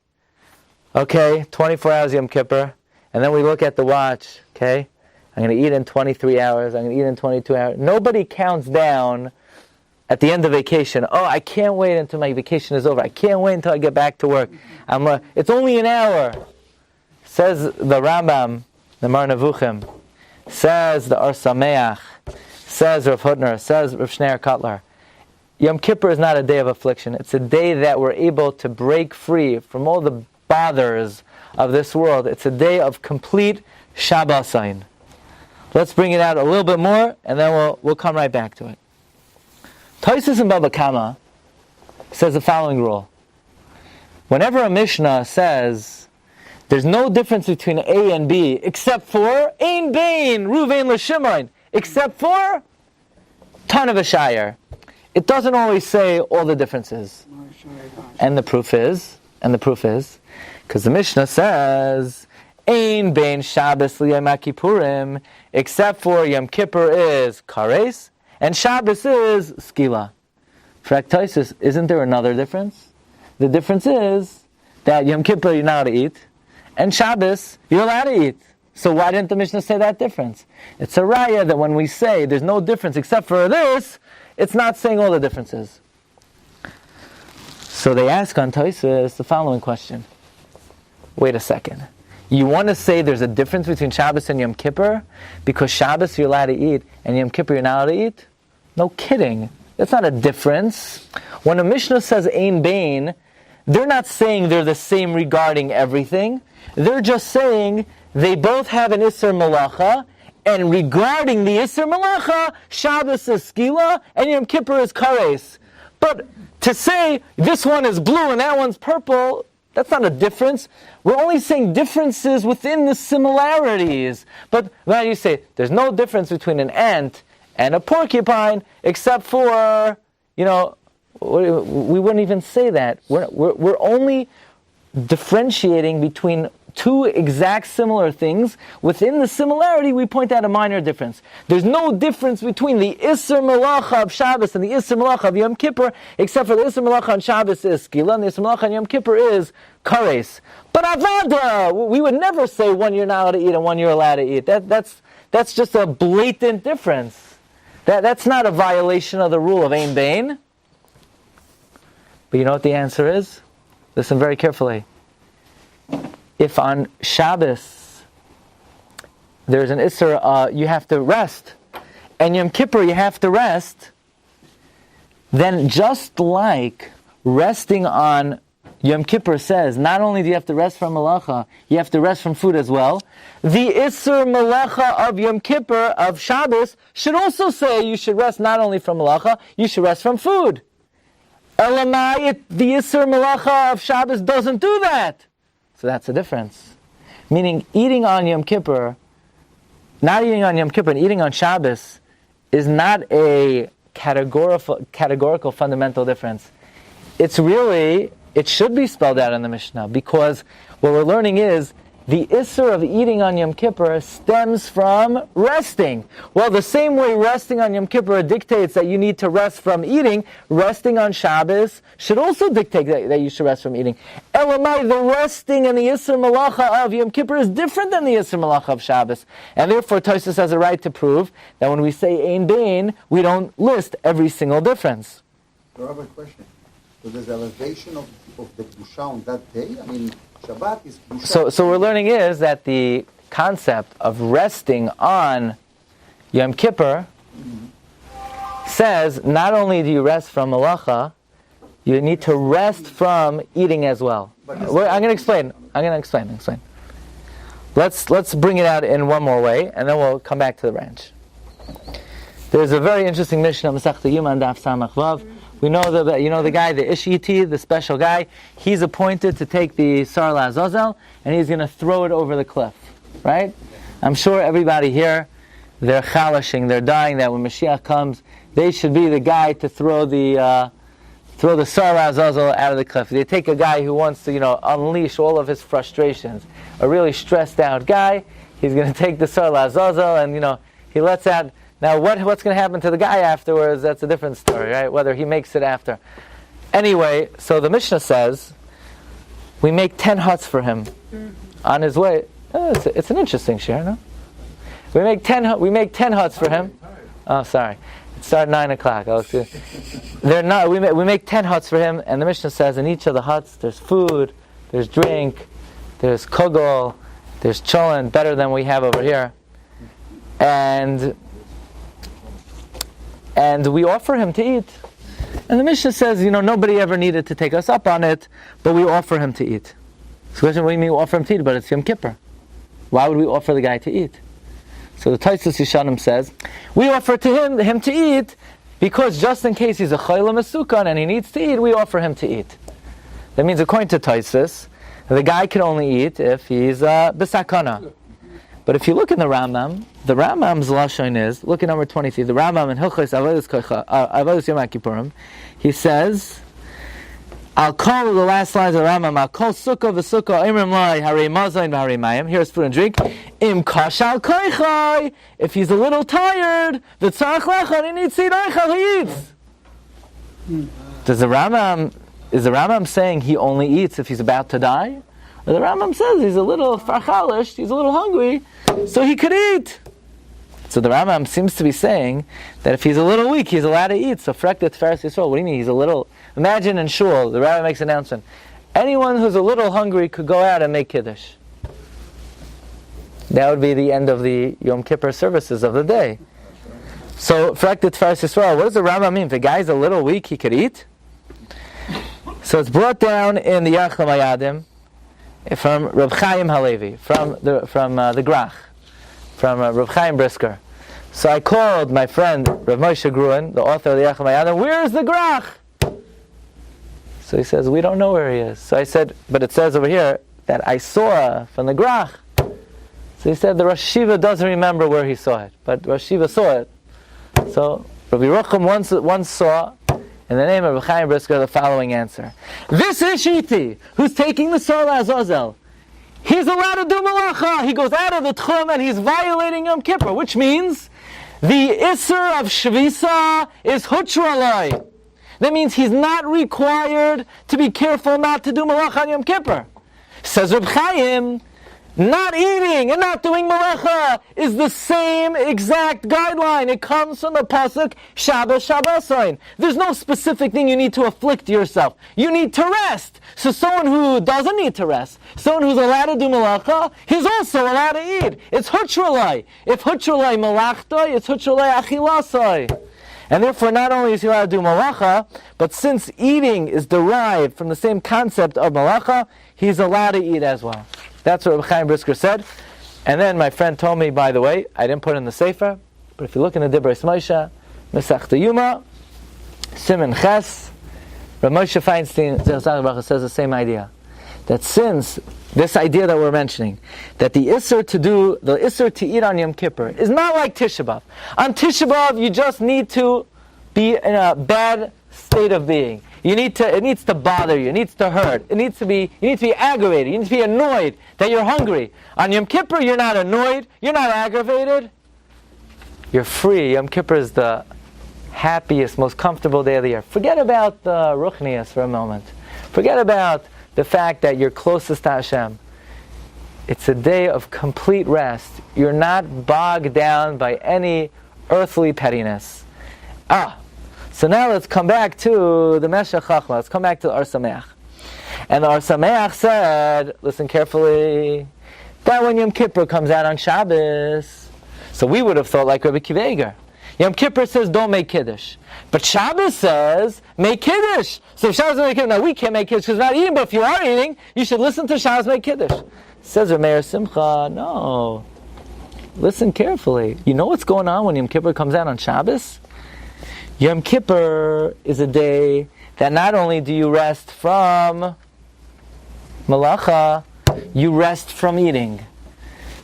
Okay, 24 hours Yom Kippur. And then we look at the watch, okay? I'm going to eat in 23 hours. I'm going to eat in 22 hours. Nobody counts down at the end of vacation. Oh, I can't wait until my vacation is over. I can't wait until I get back to work. It's only an hour. Says the Rambam, the Mar Nevuchim. Says the Or Sameach. Says Rav Hutner. Says Rav Shneur Kotler. Yom Kippur is not a day of affliction. It's a day that we're able to break free from all the bothers of this world. It's a day of complete Shabbosayin. Let's bring it out a little bit more, and then we'll come right back to it. Tosfos in Baba Kama says the following rule. Whenever a Mishnah says there's no difference between A and B except for Ein Bein, Ruvain L'Shimon, except for Ton of a Shiur, it doesn't always say all the differences. And the proof is, because the Mishnah says, Ein Bein Shabbos L'Yom Kippurim, except for Yom Kippur is Kares, and Shabbos is Skila. For Tosfos, isn't there another difference? The difference is that Yom Kippur you're not allowed to eat, and Shabbos you're allowed to eat. So why didn't the Mishnah say that difference? It's a raya that when we say there's no difference except for this, it's not saying all the differences. So they ask on Tosfos the following question. Wait a second. You want to say there's a difference between Shabbos and Yom Kippur? Because Shabbos you're allowed to eat, and Yom Kippur you're not allowed to eat? No kidding. That's not a difference. When a Mishnah says Ein Bein, they're not saying they're the same regarding everything. They're just saying they both have an Isser Malacha, and regarding the Isser Malacha, Shabbos is Skila, and Yom Kippur is Kares. But to say this one is blue and that one's purple, that's not a difference. We're only saying differences within the similarities. But now you say, there's no difference between an ant and a porcupine, except for, we wouldn't even say that. We're only differentiating between two exact similar things. Within the similarity, we point out a minor difference. There's no difference between the Isser Malacha of Shabbos and the Isser Malacha of Yom Kippur, except for the Isser Malacha on Shabbos is Skila, and the Isser Malacha on Yom Kippur is Kares. But Avada, we would never say one you're not allowed to eat and one you're allowed to eat. That's just a blatant difference. That's not a violation of the rule of Ein Bein. But you know what the answer is? Listen very carefully. If on Shabbos there's an Isser, you have to rest, and Yom Kippur you have to rest, then just like resting on Yom Kippur says, not only do you have to rest from Malacha, you have to rest from food as well. The Isser Malacha of Yom Kippur, of Shabbos, should also say you should rest not only from Malacha, you should rest from food. Elamai, the Isser Malacha of Shabbos doesn't do that. So that's the difference. Meaning, eating on Yom Kippur, not eating on Yom Kippur and eating on Shabbos is not a categorical fundamental difference. It should be spelled out in the Mishnah, because what we're learning is the Isser of eating on Yom Kippur stems from resting. Well, the same way resting on Yom Kippur dictates that you need to rest from eating, resting on Shabbos should also dictate that you should rest from eating. Elamai, the resting and the Isser Malacha of Yom Kippur is different than the Isser Malacha of Shabbos. And therefore, Tosfos has a right to prove that when we say Ein Bein, we don't list every single difference. I have a question. So there's elevation of the Kedusha on that day? Shabbat is So we're learning is that the concept of resting on Yom Kippur says not only do you rest from malacha, you need to rest from eating as well. I'm going to explain. Let's bring it out in one more way, and then we'll come back to the ranch. There's a very interesting Mishnah, Masechta Yuma Daf Samach Vav. We know the guy, the Ishiti, the special guy. He's appointed to take the Sar La'azazel, and he's going to throw it over the cliff. Right? I'm sure everybody here, they're chalashing, they're dying that when Mashiach comes, they should be the guy to throw the Sar La'azazel out of the cliff. They take a guy who wants to, unleash all of his frustrations, a really stressed out guy. He's going to take the Sar La'azazel, and he lets out. Now, what's going to happen to the guy afterwards, that's a different story, right? Whether he makes it after. Anyway, so the Mishnah says, we make 10 huts for him on his way. It's an interesting share, no? We make 10 huts for him. Oh, sorry. It started 9 o'clock. We make 10 huts for him, and the Mishnah says in each of the huts, there's food, there's drink, there's kugel, there's cholent, better than we have over here. And we offer him to eat. And the Mishnah says, nobody ever needed to take us up on it, but we offer him to eat. So the question, what do you mean we offer him to eat? But it's Yom Kippur. Why would we offer the guy to eat? So the Taisus Yishanim says, we offer to him to eat because just in case he's a Chayla Mesukan and he needs to eat, we offer him to eat. That means according to Taisus, the guy can only eat if he's B'sakana. But if you look in the Rambam's Lashon is, look at number 23, the Rambam in Hilchos Avodas Yom Kippurim, he says, I'll call the last lines of the Rambam, I'll call Sukkah v'Sukkah, Imrim Lai, Harei Mazayin v'Harei Mayim, here's food and drink, Im Kashal Koichai, if he's a little tired, V'tzarach Lechon, he needs to eat Eichel, he eats. Is the Rambam saying he only eats if he's about to die? Or the Rambam says he's a little farchalish, he's a little hungry, so he could eat. So the Rambam seems to be saying that if he's a little weak, he's allowed to eat. So frektet Tiferes Yisrael, what do you mean he's a little? Imagine in shul, the Rabbi makes an announcement. Anyone who's a little hungry could go out and make Kiddush. That would be the end of the Yom Kippur services of the day. So frektet Tiferes Yisrael, what does the Rambam mean? If the guy's a little weak, he could eat? So it's brought down in the Yachlam Ayadim, from Reb Chaim Halevi, from the Grach, from Reb Chaim Brisker. So I called my friend Rav Moshe Gruen, the author of the Yachlam Ayadim, where's the Grach? So he says, we don't know where he is. So I said, but it says over here that I saw from the Grach. So he said the Rosh Yeshiva doesn't remember where he saw it, but Rosh Yeshiva saw it. So Rabbi Yerucham once saw, in the name of Reb Chaim Brisker, the following answer. This Ishiti, who's taking the Sar La'azazel, he's allowed to do malacha. He goes out of the tchum and he's violating Yom Kippur, which means the Isser of Shvisa is Hutralai. That means he's not required to be careful not to do malacha on Yom Kippur. Says Reb Chaim, not eating and not doing malacha is the same exact guideline. It comes from the pasuk Shabbos Shabbosayin. There's no specific thing you need to afflict yourself. You need to rest. So someone who doesn't need to rest, someone who's allowed to do malacha, he's also allowed to eat. It's hutralai. If hutralai malachtai, it's hutralai achilasai. And therefore, not only is he allowed to do malacha, but since eating is derived from the same concept of malacha, he's allowed to eat as well. That's what Rabbi Chaim Brisker said. And then my friend told me, by the way, I didn't put it in the Sefer, but if you look in the Divrei Moshe, Masechta Yuma, Siman Ches, Rabbi Moshe Feinstein says the same idea. That since this idea that we're mentioning, that the Isser to eat on Yom Kippur is not like Tisha B'Av. On Tisha B'Av, you just need to be in a bad state of being. It needs to bother you. It needs to hurt. You need to be aggravated. You need to be annoyed that you're hungry. On Yom Kippur, you're not annoyed. You're not aggravated. You're free. Yom Kippur is the happiest, most comfortable day of the year. Forget about the ruchnias for a moment. Forget about the fact that you're closest to Hashem. It's a day of complete rest. You're not bogged down by any earthly pettiness. So now let's come back to the Meshech Chachma. Let's come back to the Ar Sameach. And the Or Sameach said, listen carefully, that when Yom Kippur comes out on Shabbos, so we would have thought like Rabbi Kiva. Yom Kippur says don't make Kiddush. But Shabbos says make Kiddush. So if Shabbos make Kiddush, now we can't make Kiddush because we're not eating, but if you are eating, you should listen to Shabbos make Kiddush. Says Rabbi Meir Simcha, no. Listen carefully. You know what's going on when Yom Kippur comes out on Shabbos? Yom Kippur is a day that not only do you rest from malacha, you rest from eating.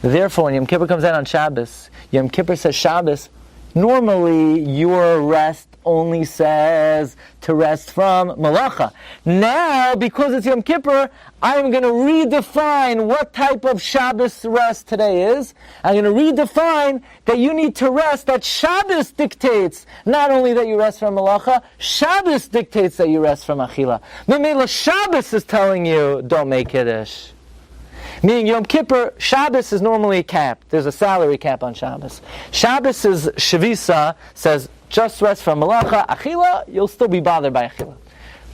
Therefore, when Yom Kippur comes out on Shabbos, Yom Kippur says Shabbos, normally your rest only says to rest from malacha. Now, because it's Yom Kippur, I'm going to redefine what type of Shabbos rest today is. I'm going to redefine that you need to rest, that Shabbos dictates not only that you rest from malacha, Shabbos dictates that you rest from achila. Memela Shabbos is telling you, don't make Kiddush. Meaning Yom Kippur, Shabbos is normally capped. There's a salary cap on Shabbos. Shabbos is Shavisa, says just rest from malacha, achila, you'll still be bothered by achila.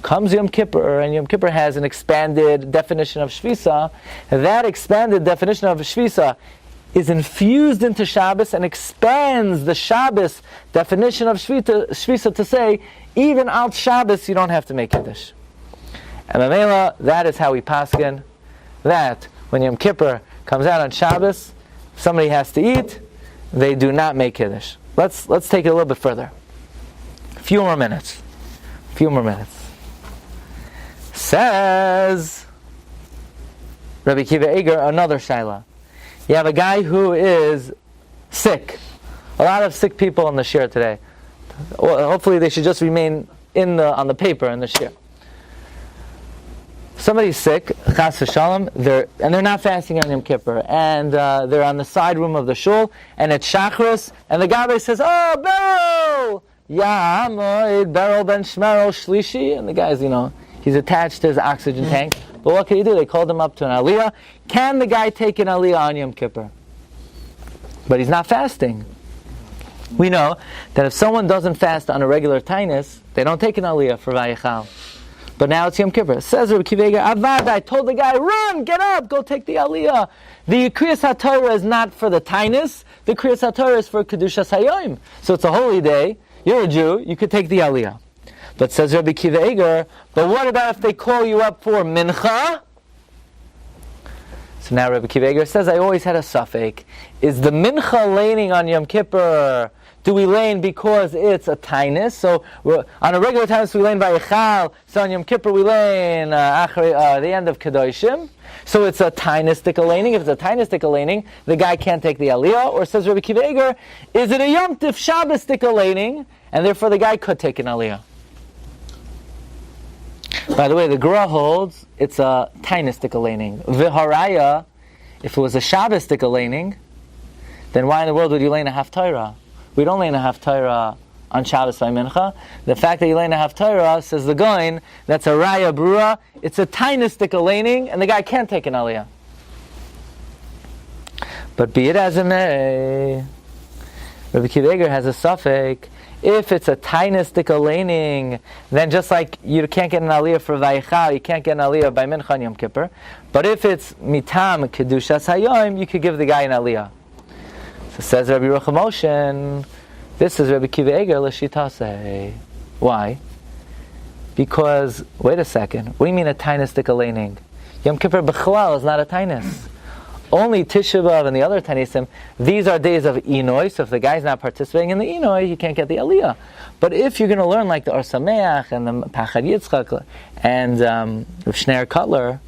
Comes Yom Kippur, and Yom Kippur has an expanded definition of Shvisa. That expanded definition of Shvisa is infused into Shabbos and expands the Shabbos definition of Shvisa to say, even out Shabbos you don't have to make Kiddush. And Mamela, that is how we paskin, that when Yom Kippur comes out on Shabbos, somebody has to eat, they do not make Kiddush. Let's take it a little bit further. A few more minutes. Says Rabbi Kiva Eger, another shaila. You have a guy who is sick. A lot of sick people in the Shiur today. Well, hopefully they should just remain on the paper in the Shiur. Somebody's sick, chas v'shalom, they're not fasting on Yom Kippur, and they're on the side room of the shul, and it's Shachris, and the Gabbai says, "Oh, Beryl! Ya'amoid, Beryl ben Shmerel Shlishi," and the guy's, he's attached to his oxygen tank. But what can you do? They called him up to an aliyah. Can the guy take an aliyah on Yom Kippur? But he's not fasting. We know that if someone doesn't fast on a regular tainus, they don't take an aliyah for Vayichal. But now it's Yom Kippur. Says Rabbi Kiva Eger, Avad, I told the guy, run, get up, go take the aliyah. The Kriyas HaTorah is not for the tainus. The Kriyas HaTorah is for Kedusha Sayoim. So it's a holy day. You're a Jew. You could take the aliyah. But says Rabbi Kiva Eger, but what about if they call you up for mincha? So now Rabbi Kiva Eger says, I always had a suffix. Is the mincha laning on Yom Kippur, do we lane because it's a tainus? So on a regular tainus we lane by Echal. So on Yom Kippur we lane the end of Kedoshim. So it's a tainistic laning. If it's a tainistic laning, the guy can't take the aliyah. Or says Rabbi Kiva Eger, is it a Yom Tif Shabbostic laning, and therefore the guy could take an aliyah? By the way, the Gra holds it's a tainistic laning. V'haraya, if it was a Shabbostic laning, then why in the world would you lane a haftarah? We don't lane a haftarah on Shabbos by Mincha. The fact that you lane a haftarah, says the Goin, that's a raya brura. It's a tainistic laning, and the guy can't take an aliyah. But be it as it may, Rabbi Kiva Eger has a suffix. If it's a tainistic laning, then just like you can't get an aliyah for Vayichal, you can't get an aliyah by Mincha on Yom Kippur. But if it's mitam Kedusha Sayoim, you could give the guy an aliyah. So says Rabbi Yehuda HaNasi, this is Rabbi Kiva Eger l'shitase. Why? Because, wait a second, what do you mean a tainistic laning? Yom Kippur b'chalal is not a tainis. Only Tisha B'Av and the other tanisim, these are days of Inoi, so if the guy's not participating in the Inoi, he can't get the Aliyah. But if you're going to learn like the Or Sameach and the Pachad Yitzchak and Rav Shneir Kotler,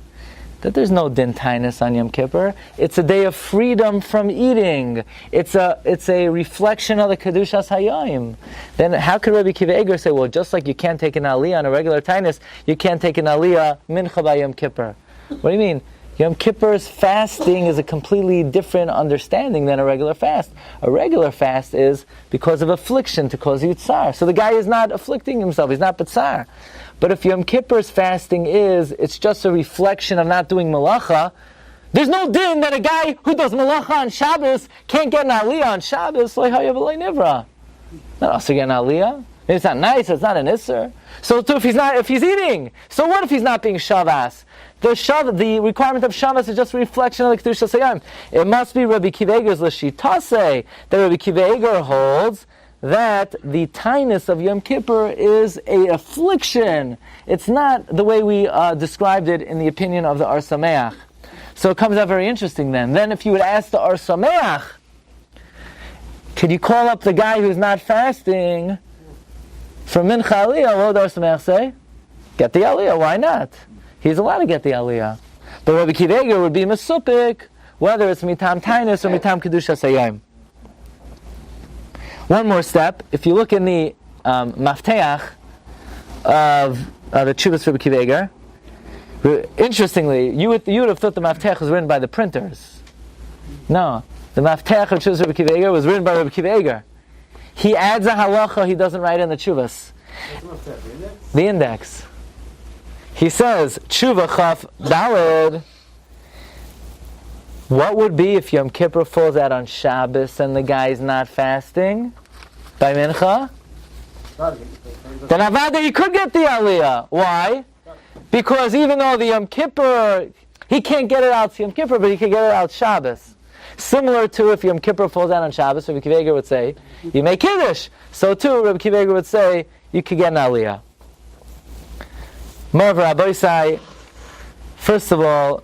that there's no din tainus on Yom Kippur. It's a day of freedom from eating. It's a reflection of the Kedushas Hayayim. Then how could Rabbi Kiva Eger say, well, just like you can't take an aliyah on a regular tainus, you can't take an aliyah mincha by Yom Kippur? What do you mean? Yom Kippur's fasting is a completely different understanding than a regular fast. A regular fast is because of affliction to cause yitzar. So the guy is not afflicting himself, he's not batzar. But if Yom Kippur's fasting it's just a reflection of not doing malacha, there's no din that a guy who does malacha on Shabbos can't get an aliyah on Shabbos, like hayav alei nivra. Not also get an aliyah. Maybe it's not nice, it's not an isser. So too, if he's eating, so what if he's not being shavas? The requirement of Shabbos is just a reflection of the Kedusha Seir. It must be Rabbi Akiva Eiger's l'shitase, that Rabbi Akiva Eiger holds that the tinus of Yom Kippur is a affliction. It's not the way we described it in the opinion of the Ar Sameach. So it comes out very interesting then. Then if you would ask the Ar Sameach, could you call up the guy who's not fasting from Mincha Aliyah? What would Ar Sameach say? Get the Aliyah, why not? He's allowed to get the Aliyah. But Rabbi Akiva Eiger would be Mesupik, whether it's Mitam Tainus or Mitam Kedusha Seir. One more step. If you look in the Mafteach of the Tshuvas Rabbi Akiva Eiger, interestingly, you would have thought the Mafteach was written by the printers. No. The Mafteach of Tshuvas Rabbi Akiva Eiger was written by Rabbi Akiva Eiger. He adds a halacha he doesn't write in the Tshuvas. The index. He says, Tshuva Chaf Daled. What would be if Yom Kippur falls out on Shabbos and the guy's not fasting by Mincha? Then Avada, he could get the Aliyah. Why? Because even though the Yom Kippur, he can't get it out Yom Kippur, but he can get it out Shabbos. Similar to if Yom Kippur falls out on Shabbos, Rabbi Akiva Eiger would say, you make Kiddush. So too, Rabbi Akiva Eiger would say, you could get an Aliyah. More of Rabbi Isai. First of all,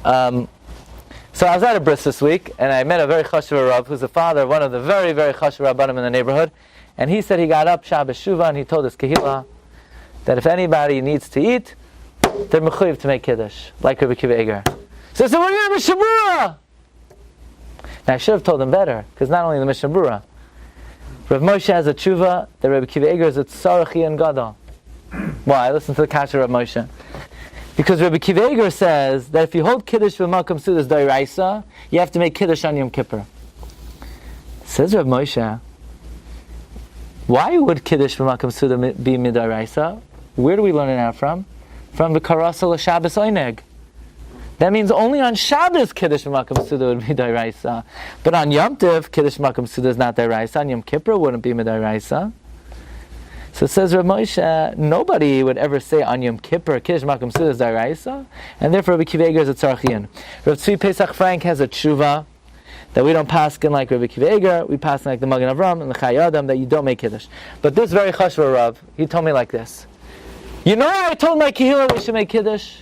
so I was at a bris this week, and I met a very chashuv Rav, who's the father of one of the very, very chashuv Rabbanim in the neighborhood, and he said he got up Shabbos Shuvah, and he told his Kehillah that if anybody needs to eat, they're mechuyev to make Kiddush, like Rabbi Akiva Eiger. So I said, what do you have Mishnah Berurah? Now I should have told him better, because not only the Mishnah Berurah, Rav Moshe has a tshuva that Rabbi Akiva Eiger is a tzarachi and gadol. Why? Listen to the kasha of Moshe. Because Rabbi Akiva Eiger says that if you hold Kiddush v'makam sudas d'oraisa, you have to make Kiddush on Yom Kippur. Says Rav Moshe, why would Kiddush v'makam suda be midoraisa? Where do we learn it out from? From the karasa l'Shabbos oineg. That means only on Shabbos Kiddush v'makam suda would be d'oraisa. But on Yom Tov, Kiddush v'makam suda is not d'oraisa. On Yom Kippur wouldn't be midoraisa. So it says Rav Moshe, nobody would ever say on Yom Kippur, Kiddush Makam Suda is D'oraisa, and therefore Rabbi Akiva Eiger is a tzarchian. Rav Tzvi Pesach Frank has a tshuva that we don't paskin like Rabbi Akiva Eiger, we paskin like the Magen Avram and the Chai Adam, that you don't make Kiddush. But this very chashva Rav, he told me like this. You know I told my Kehillah we should make Kiddush?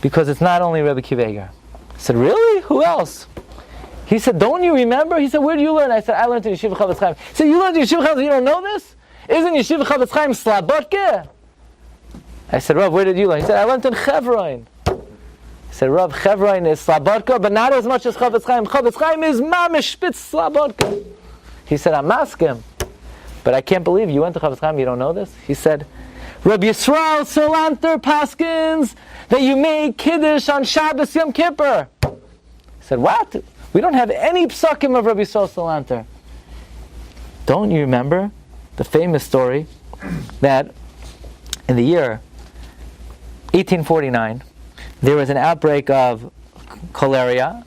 Because it's not only Rabbi Akiva Eiger. I said, really? Who else? He said, don't you remember? He said, where do you learn? I said, I learned in Yeshiva Chavetz Chaim. He said, you learned in Yeshiva Chavetz Chaim, you don't know this? Isn't Yeshiva Chavetz Chaim slabotke? I said, Rav, where did you learn? He said, I learned in Chevron. I said, Rav, Chevron is slabotke, but not as much as Chavetz Chaim. Chavetz Chaim is mamish spitz slabotke. He said, I'm asking, but I can't believe you went to Chavetz Chaim, you don't know this? He said, Rabbi Yisrael Salanter paskins that you made Kiddush on Shabbos Yom Kippur. I said, what? We don't have any psukim of Rabbi Yisrael Salanter. Don't you remember the famous story that in the year 1849 there was an outbreak of cholera,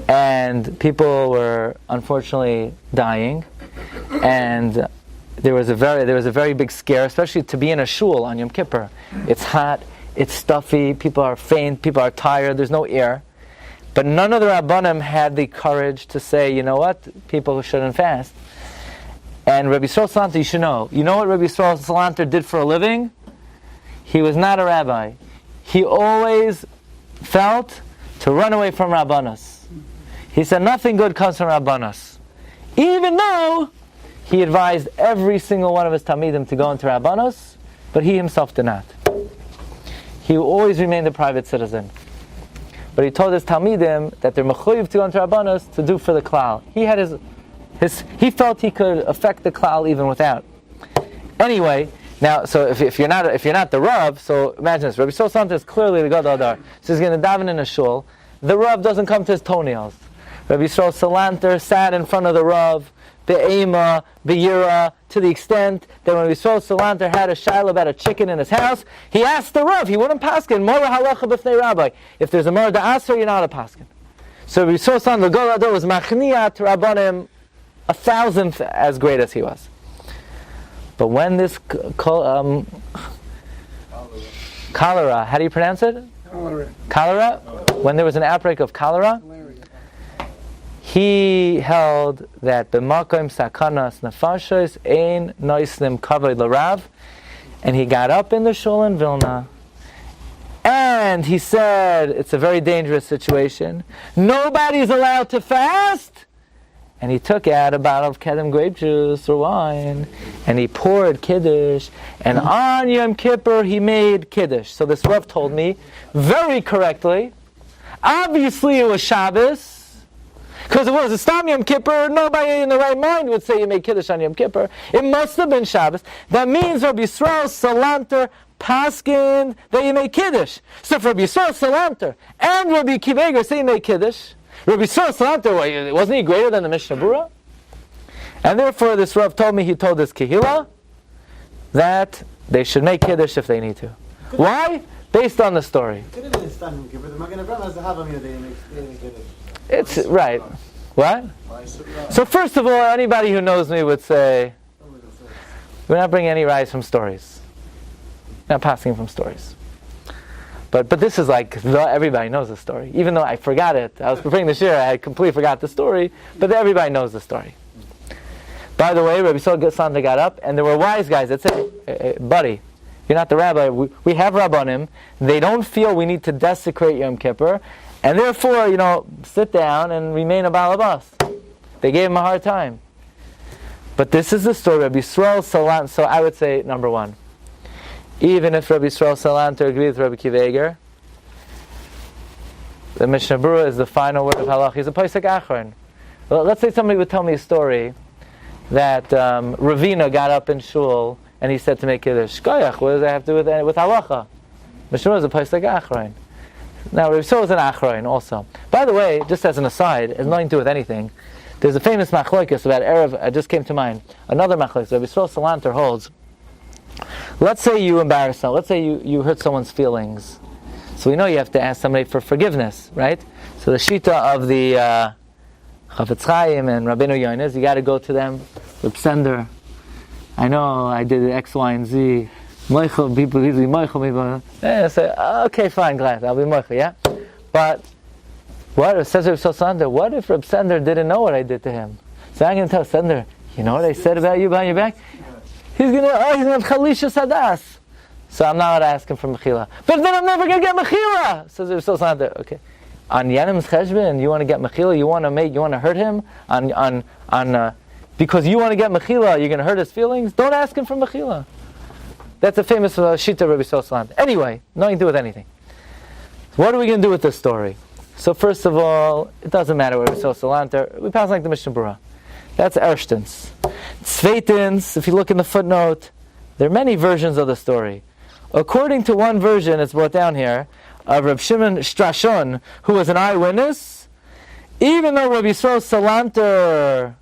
and people were unfortunately dying, and there was a very big scare, especially to be in a shul on Yom Kippur. It's hot, it's stuffy, people are faint, people are tired, there's no air. But none of the Rabbanim had the courage to say, you know what, people shouldn't fast. And Rabbi Yisrael Salanter, you should know. You know what Rabbi Yisrael Salanter did for a living? He was not a rabbi. He always felt to run away from Rabbanos. He said nothing good comes from Rabbanos. Even though he advised every single one of his Talmidim to go into Rabbanos, but he himself did not. He always remained a private citizen. But he told his Talmidim that they're mechuyev to go into Rabbanos to do for the klal. He had he felt he could affect the klal even without. Anyway, now, so if you're not the Rav, so imagine this. Rabbi Yisrael Salanter is clearly the Gadol Adar. So he's going to daven in a shul. The Rav doesn't come to his toenails. Rabbi Yisrael Salanter sat in front of the Rav, be'ema, be'yira, to the extent that when Rabbi Yisrael Salanter had a shaila about a chicken in his house, he asked the Rav, he wouldn't paskin, mora halacha b'fnei rabbi. If there's a mora da'asr, you're not a paskin. So Rabbi Yisrael Salanter, the Gadol Adar, was machniya to Rabbanim 1,000th as great as he was. But when this cholera, how do you pronounce it? Cholera. When there was an outbreak of cholera, he held that b'makom sakanas nefashos ein noisnim kavod l'rav, and he got up in the shul in Vilna, and he said it's a very dangerous situation. Nobody's allowed to fast. And he took out a bottle of Kedem grape juice or wine, and he poured Kiddush, and on Yom Kippur he made Kiddush. So this Rav told me, very correctly, obviously it was Shabbos, because it was a Stam Yom Kippur. Nobody in the right mind would say you made Kiddush on Yom Kippur. It must have been Shabbos. That means Rabbi Yisrael Salanter paskin that you made Kiddush. So if Rabbi Yisrael Salanter and Rabbi Kiveger say you made Kiddush, Rabbi Yisrael Salanter, wasn't he greater than the Mishnah Berurah? And therefore this Rav told me, he told this Kehila that they should make Kiddush if they need to. Why? Based on the story. It's right. What? So first of all, anybody who knows me would say, we're not bringing any rise from stories. We're not passing from stories. But this is like, everybody knows the story. Even though I forgot it. I was preparing this year, I had completely forgot the story, but everybody knows the story. By the way, Rabbi Glatstein got up, and there were wise guys that said, hey, buddy, you're not the rabbi. We have Rabbanim. They don't feel we need to desecrate Yom Kippur, and therefore, sit down and remain a balabas. They gave him a hard time. But this is the story, Rabbi Yisrael Salant. So I would say, number one, even if Rabbi Yisrael Salanter agreed with Rabbi Kiveger, the Mishnah Berurah is the final word of halachic. He's a posek achron. Well, let's say somebody would tell me a story that Ravina got up in shul and he said to make Kiddush. Shkoyach, what does that have to do with halacha? Mishnah Berurah is a posek achron. Now Rabbi Yisrael is an achron also. By the way, just as an aside, it has nothing to do with anything. There's a famous machlokes about Erev. It just came to mind. Another machlokes. Rabbi Yisrael Salanter holds. Let's say you embarrass someone. Let's say you hurt someone's feelings. So we know you have to ask somebody for forgiveness, right? So the shita of the Chafetz Chaim and Rabbeinu Yoina is you got to go to them with sender. I know I did X, Y, and Z. Moichel, people usually moichel me. Say, okay, fine, glad I'll be moichel, yeah. But what if says Reb Sender? What if Reb Sender didn't know what I did to him? So I'm going to tell Sender, you know what I said about you behind your back? He's going to have Chalisha Sadas. So I'm not going to ask him for Mechila. But then I'm never going to get Mechila. Says Reb Sender, okay. On Yanim's Cheshbon, you want to get Mechila, you want to hurt him because you want to get Mechila, you're going to hurt his feelings? Don't ask him for Mechila. That's a famous Shita Rabbi Yisrael. Anyway, nothing to do with anything. What are we going to do with this story? So first of all, it doesn't matter what Rabbi Yisrael. We pass like the Mishnah Berurah. That's erstens. Zweitens, if you look in the footnote, there are many versions of the story. According to one version, it's brought down here, of Reb Shimon Strashon, who was an eyewitness, even though Rabbi Yisrael Salanter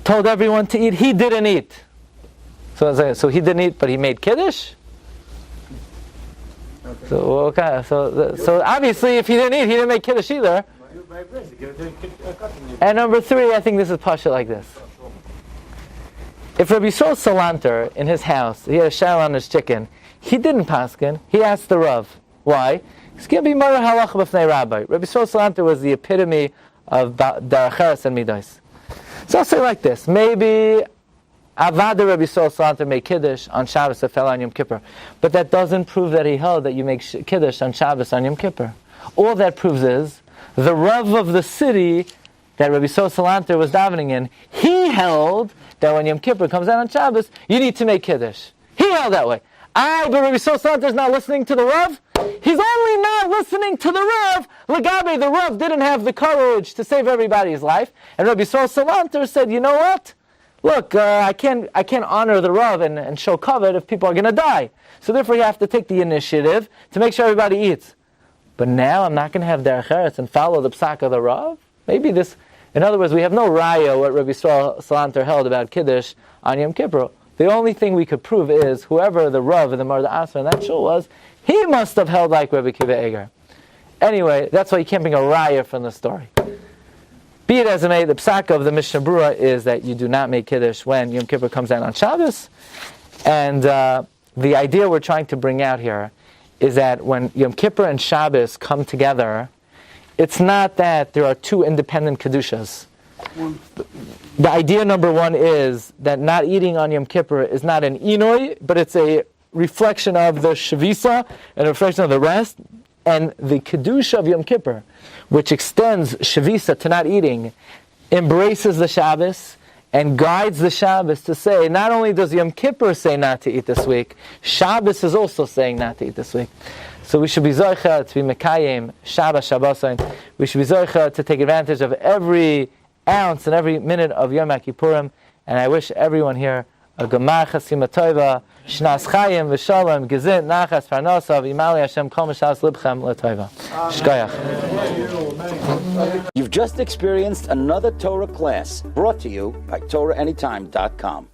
told everyone to eat, he didn't eat. So he didn't eat, but he made Kiddush? Okay. So obviously if he didn't eat, he didn't make Kiddush either. And number three, I think this is Parsha like this. If Rabbi Yisrael Salanter, in his house, he had a shell on his chicken, he didn't paskin, he asked the Rav. Why? He's going to be Mara Halach B'fnei Rabbi. Rabbi Yisrael Salanter was the epitome of Daracheres and Midas. So I'll say like this, maybe Avada Rabbi Yisrael Salanter made Kiddush on Shabbos that fell on Yom Kippur. But that doesn't prove that he held that you make Kiddush on Shabbos on Yom Kippur. All that proves is, the Rav of the city that Rabbi Yisrael Salanter was davening in, he held that when Yom Kippur comes out on Shabbos, you need to make Kiddush. He held that way. But Rabbi Yisrael Salanter is not listening to the Rav. He's only not listening to the Rav. Lagabe, the Rav didn't have the courage to save everybody's life. And Rabbi Yisrael Salanter said, you know what? Look, I can't honor the Rav and show kavod if people are going to die. So therefore you have to take the initiative to make sure everybody eats. But now I'm not going to have derech eretz and follow the psak of the Rav? Maybe this, in other words, we have no raya what Rabbi Yisrael Salanter held about Kiddush on Yom Kippur. The only thing we could prove is whoever the Rav and the Marda Asra in that shul was, he must have held like Rabbi Kiva Eger. Anyway, that's why you can't bring a raya from the story. Be it as it may, the psak of the Mishnah Berurah is that you do not make Kiddush when Yom Kippur comes out on Shabbos. And the idea we're trying to bring out here is that when Yom Kippur and Shabbos come together, it's not that there are two independent Kedushas. The idea number one is that not eating on Yom Kippur is not an inoi, but it's a reflection of the Shavisa and a reflection of the rest. And the Kedusha of Yom Kippur, which extends Shavisa to not eating, embraces the Shabbos and guides the Shabbos to say, not only does Yom Kippur say not to eat this week, Shabbos is also saying not to eat this week. So we should be zoicha to be mekayim Shabbos Shabbosayin. We should be zoicha to take advantage of every ounce and every minute of Yom Kippurim. And I wish everyone here a gemar chasima toiva, shnas chayim v'shalom, gezint nachas parnasav, imali Hashem kol mishas libchem l'toiva. Shkoyach. You've just experienced another Torah class brought to you by TorahAnytime.com.